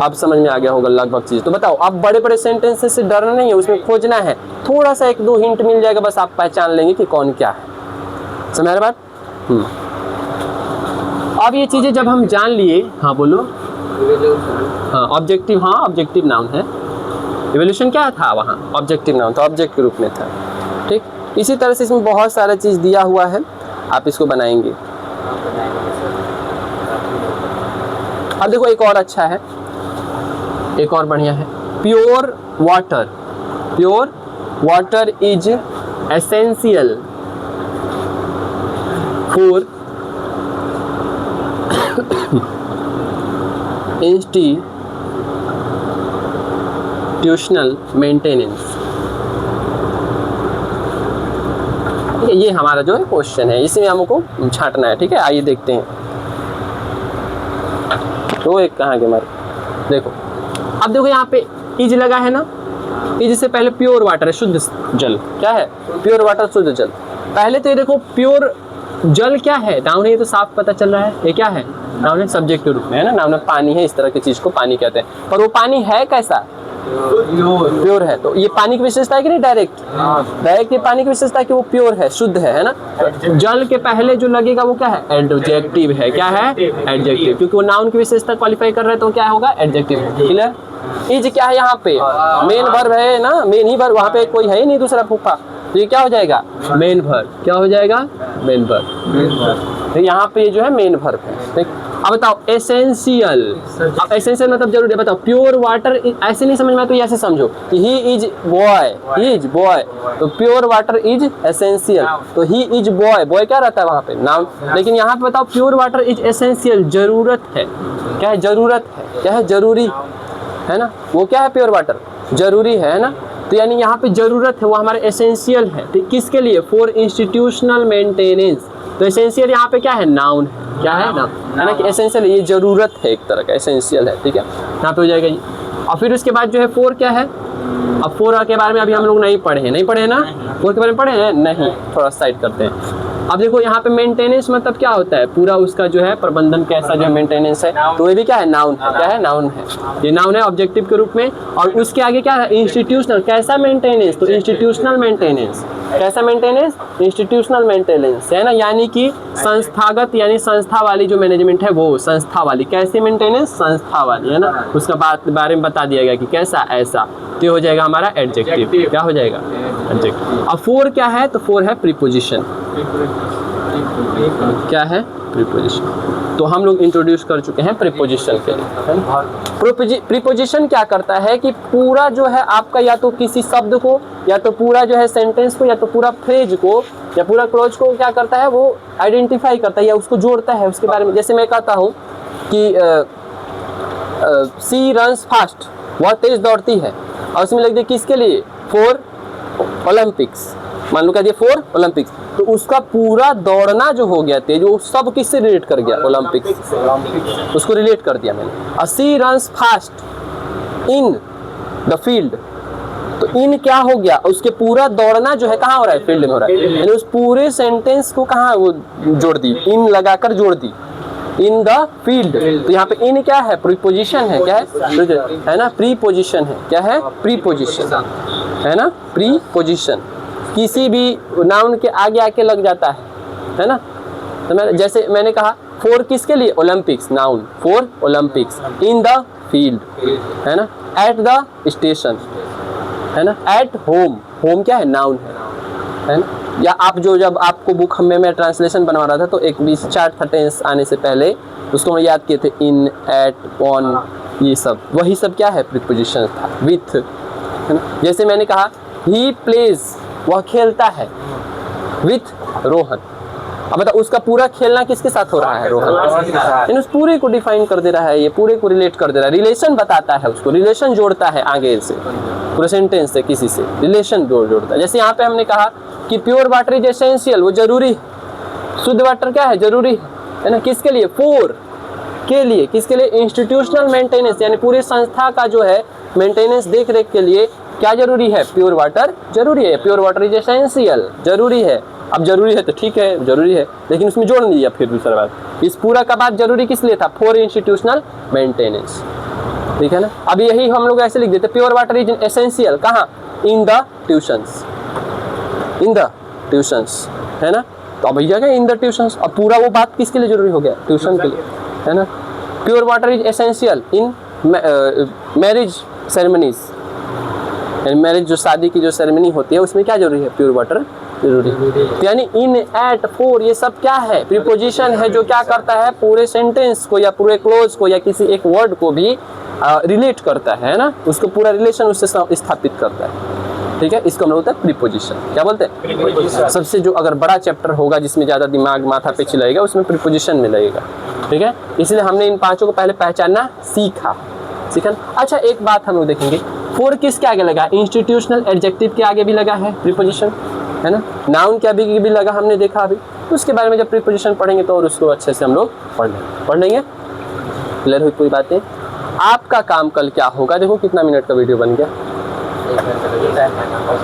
अब समझ में आ गया होगा लगभग चीज़। तो बताओ अब बड़े बड़े सेंटेंसेस से डरना नहीं है, उसमें खोजना है, थोड़ा सा 1-2 हिंट मिल जाएगा, बस आप पहचान लेंगे कि कौन क्या है। समझ रहे बात। अब ये चीज़ें जब हम जान लिए, हाँ बोलो, हाँ ऑब्जेक्टिव, हाँ ऑब्जेक्टिव नाउन है। इवोल्यूशन क्या था वहाँ, ऑब्जेक्टिव नाउन था, ऑब्जेक्ट के रूप में था, ठीक। इसी तरह से इसमें बहुत सारा चीज़ दिया हुआ है, आप इसको बनाएंगे। अब देखो एक और अच्छा है, एक और बढ़िया है, pure water. Pure water is essential for institutional maintenance. ये हमारा जो है क्वेश्चन है, इसमें हमको छांटना है, ठीक है। आइए देखते हैं। तो एक कहाँ के मारे, देखो अब देखो यहाँ पे इज लगा है ना, इज से पहले प्योर वाटर है, शुद्ध जल। क्या है, प्योर वाटर, शुद्ध जल। पहले तो ये देखो प्योर जल क्या है, नाउन है, ये तो साफ पता चल रहा है। ये क्या है, नाउन है, सब्जेक्ट के रूप में है ना। नाउन में पानी है, इस तरह की चीज को पानी कहते हैं, पर वो पानी है कैसा, प्योर है। तो ये पानी की विशेषता है कि नहीं, डायरेक्ट ये पानी की विशेषता है कि वो प्योर है, शुद्ध है ना। तो जल के पहले जो लगेगा वो क्या है, एडजेक्टिव है। क्या है, एडजेक्टिव, क्योंकि वो नाउन की विशेषता क्वालिफाई कर रहे हैं तो क्या होगा, एडजेक्टिव है। क्लियर। इज क्या है यहाँ पे, मेन वर्ब है ना, मेन ही वर्ब, वहाँ पे कोई है ही नहीं दूसरा फूफा, तो ये क्या हो जाएगा, मेन वर्ब। क्या हो जाएगा, मेन वर्ब। तो यहाँ पे ये जो है मेन वर्ब है, ठीक। अब बताओ एसेंशियल, अब एसेंशियल मतलब जरूरी है। बताओ प्योर वाटर, ऐसे नहीं समझ में तो ऐसे समझो कि he is boy, he is boy, तो प्योर वाटर इज एसेंशियल, तो ही इज बॉय। बॉय क्या रहता है वहाँ पे, नाउन। लेकिन यहाँ पे बताओ प्योर वाटर इज एसेंशियल, जरूरत है। क्या है, जरूरत है। क्या है, जरूरी है ना। वो क्या है, प्योर वाटर जरूरी है ना। तो यानी यहाँ पे जरूरत है, वो हमारे एसेंशियल है। तो किसके लिए, फॉर इंस्टीट्यूशनल मेंटेनेंस। तो एसेंशियल यहाँ पे क्या है, नाउन है। क्या है, नाउन है ना, कि एसेंशियल, ये जरूरत है, एक तरह का एसेंशियल है, ठीक है। यहाँ पे हो जाएगा ये। और फिर उसके बाद जो है फोर क्या है, अब फोर के बारे में अभी हम लोग नहीं पढ़े हैं ना, फोर के बारे में पढ़े हैं नहीं, थोड़ा साइड करते हैं। अब देखो यहाँ पे मेंटेनेंस मतलब क्या होता है, पूरा उसका जो है प्रबंधन कैसा जो है मेंटेनेंस है, तो ये भी क्या है, नाउन है। क्या है, नाउन है, ये नाउन है ऑब्जेक्टिव के रूप में। और उसके आगे क्या है, इंस्टीट्यूशनल, कैसा मेंटेनेंस, तो इंस्टीट्यूशनल मेंटेनेंस। कैसा मेंटेनेंस, इंस्टीट्यूशनल मेंटेनेंस है ना, यानी कि संस्थागत, यानी संस्था वाली जो मैनेजमेंट है वो संस्था वाली। कैसे मेंटेनेंस, संस्था वाली है ना, उसका बारे में बता दिया गया कि कैसा, ऐसा। तो हो जाएगा हमारा एडजेक्टिव। क्या हो जाएगा, एडजेक्टिव। अब फोर क्या है, तो फोर है प्रीपोजिशन। क्या है, प्रीपोजिशन। तो हम लोग इंट्रोड्यूस कर चुके हैं प्रीपोजिशन के लिए। प्रीपोजिशन क्या करता है कि पूरा जो है आपका, या तो किसी शब्द को, या तो पूरा जो है सेंटेंस को, या तो पूरा फ्रेज को, या पूरा क्लोज को क्या करता है, वो आइडेंटिफाई करता है या उसको जोड़ता है उसके बारे में। जैसे मैं कहता हूँ कि सी रन्स फास्ट, वह तेज दौड़ती है, और उसमें लिख दिया किसके लिए, फॉर ओलंपिक्स। मान लो कह दिया फॉर ओलंपिक्स, तो उसका पूरा दौड़ना जो हो गया तेज, वो सब किससे रिलेट कर गया, ओलंपिक्स, उसको रिलेट कर दिया मैंने। She runs fast in the field, तो इन क्या हो गया, उसके पूरा दौड़ना जो है कहाँ हो रहा है, फील्ड में हो रहा है। यानी उस पूरे सेंटेंस को कहाँ वो जोड़ दी, इन लगाकर जोड़ दी, इन द फील्ड। तो यहाँ पे इन क्या है, प्रीपोजिशन है। क्या है ना, प्रीपोजिशन है। क्या है, प्रीपोजिशन है ना, प्रीपोजिशन किसी भी नाउन के आगे आके लग जाता है ना। तो जैसे मैंने कहा फॉर किसके लिए, Olympics, noun, for Olympics, in the field है ना, एट द स्टेशन है ना, एट होम, होम क्या है, नाउन है ना। या आप जो, जब आपको बुक में मैं ट्रांसलेशन बनवा रहा था तो एक 20 चार्ट था टेंस आने से पहले, उसको मैं याद किए थे, इन, एट, ऑन, ये सब वही सब क्या है, प्रीपोजिशन था, विथ है ना। जैसे मैंने कहा ही प्लेज, वह खेलता है, विथ रोहन अब बता उसका पूरा खेलना किसके साथ हो रहा है? रोहन। उस पूरे को डिफाइन कर दे रहा है, ये पूरे को रिलेट कर दे रहा है, रिलेशन बताता है, उसको रिलेशन जोड़ता है आगे से, पूरे सेंटेंस से किसी से रिलेशन जोड़ता है। जैसे यहाँ पे हमने कहा कि प्योर वाटर इज एसेंशियल, वो जरूरी है। शुद्ध वाटर क्या है? जरूरी है ना। किसके लिए? फॉर के लिए। किसके लिए? इंस्टीट्यूशनल मेंटेनेंस, यानी पूरे संस्था का जो है मेंटेनेंस, देख रेख के लिए क्या जरूरी है? प्योर वाटर जरूरी है। प्योर वाटर इज एसेंशियल, जरूरी है। अब जरूरी है तो ठीक है, जरूरी है, लेकिन उसमें जोड़ नहीं दिया फिर दूसरा बात। इस पूरा का बात जरूरी किस लिए था? फॉर इंस्टीट्यूशनल मेंटेनेंस, ठीक है ना। अब यही हम लोग ऐसे लिख देते, प्योर वाटर इज एसेंशियल, कहाँ? In the tuitions, in the tuitions, है ना। तो अब भैया क्या इन द ट्यूशंस, अब पूरा वो बात किसके लिए जरूरी हो गया? ट्यूशन के लिए, है ना। Pure water is essential in marriage ceremonies, marriage जो शादी की जो सेरेमनी होती है उसमें क्या जरूरी है? प्योर वाटर जरूरी है। यानी इन, एट, फॉर, ये सब क्या है? प्रीपोजिशन है जो क्या करता है? पूरे सेंटेंस को या पूरे क्लोज को या किसी एक वर्ड को भी रिलेट करता है ना, उसको पूरा रिलेशन उससे स्थापित करता है, ठीक है। इसको हम लोग बोलते हैं प्रीपोजिशन। क्या बोलते हैं? सबसे जो अगर बड़ा चैप्टर होगा जिसमें ज़्यादा दिमाग माथा पे चिलाएगा उसमें प्रीपोजिशन में लगेगा, ठीक है। इसलिए हमने इन पांचों को पहले पहचानना सीखा। अच्छा एक बात हम लोग देखेंगे, फॉर किसके आगे लगा? इंस्टीट्यूशनल एडजेक्टिव के आगे भी लगा है प्रीपोजिशन, है ना। नाउन के आगे भी लगा, हमने देखा अभी। उसके बारे में जब प्रीपोजिशन पढ़ेंगे तो और उसको अच्छे से हम लोग पढ़ लेंगे। क्लियर हुई कोई बातें? आपका काम कल क्या होगा? देखो कितना मिनट का वीडियो बन गया।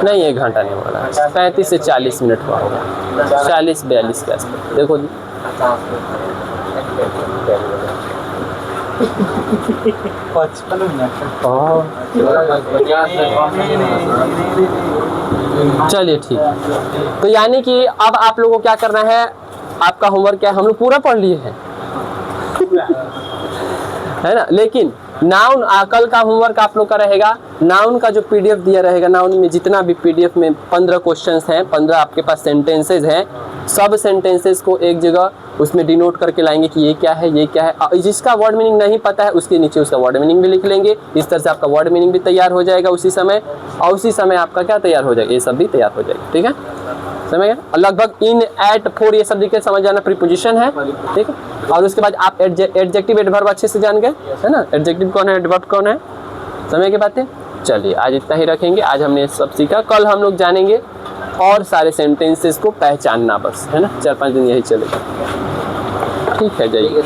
नहीं 1 घंटा नहीं हो रहा है, 35 से 40 मिनट हुआ होगा, 40-42 के आसपास। देखो जी चलिए ठीक। तो यानी कि अब आप लोगों को क्या करना है? आपका होमवर्क क्या है? हम लोग पूरा पढ़ लिए हैं है ना। लेकिन नाउन कल का होमवर्क आप लोग का रहेगा, नाउन का जो पीडीएफ दिया रहेगा, नाउन में जितना भी पीडीएफ में 15 क्वेश्चंस हैं, 15 आपके पास सेंटेंसेज हैं, सब सेंटेंसेस को एक जगह उसमें डिनोट करके लाएंगे कि ये क्या है, ये क्या है। जिसका वर्ड मीनिंग नहीं पता है उसके नीचे उसका वर्ड मीनिंग भी लिख लेंगे। इस तरह से आपका वर्ड मीनिंग भी तैयार हो जाएगा उसी समय, और उसी समय आपका क्या तैयार हो जाएगा? ये सब भी तैयार हो जाएगा, ठीक है। समझ गए? लगभग इन, एट, फॉर ये सब दिखे समझ जाना प्रीपोजिशन है, ठीक है। और उसके बाद आप एडजेक्टिव एडवर्ब अच्छे से जान गए, है ना। एडजेक्टिव कौन है, एडवर्ब कौन है, समय की बातें। चलिए आज इतना ही रखेंगे, आज हमने सब सीखा। कल हम लोग जानेंगे और सारे सेंटेंसेस को पहचानना, बस, है ना। 4-5 दिन यही चलेगा, ठीक है। जाइए।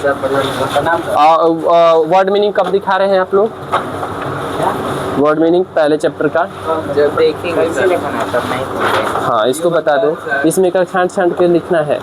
वर्ड मीनिंग कब दिखा रहे हैं आप लोग? वर्ड मीनिंग पहले चैप्टर का जब देखेंगे तब नहीं। हाँ इसको बता दो, इसमें का छांट के लिखना है।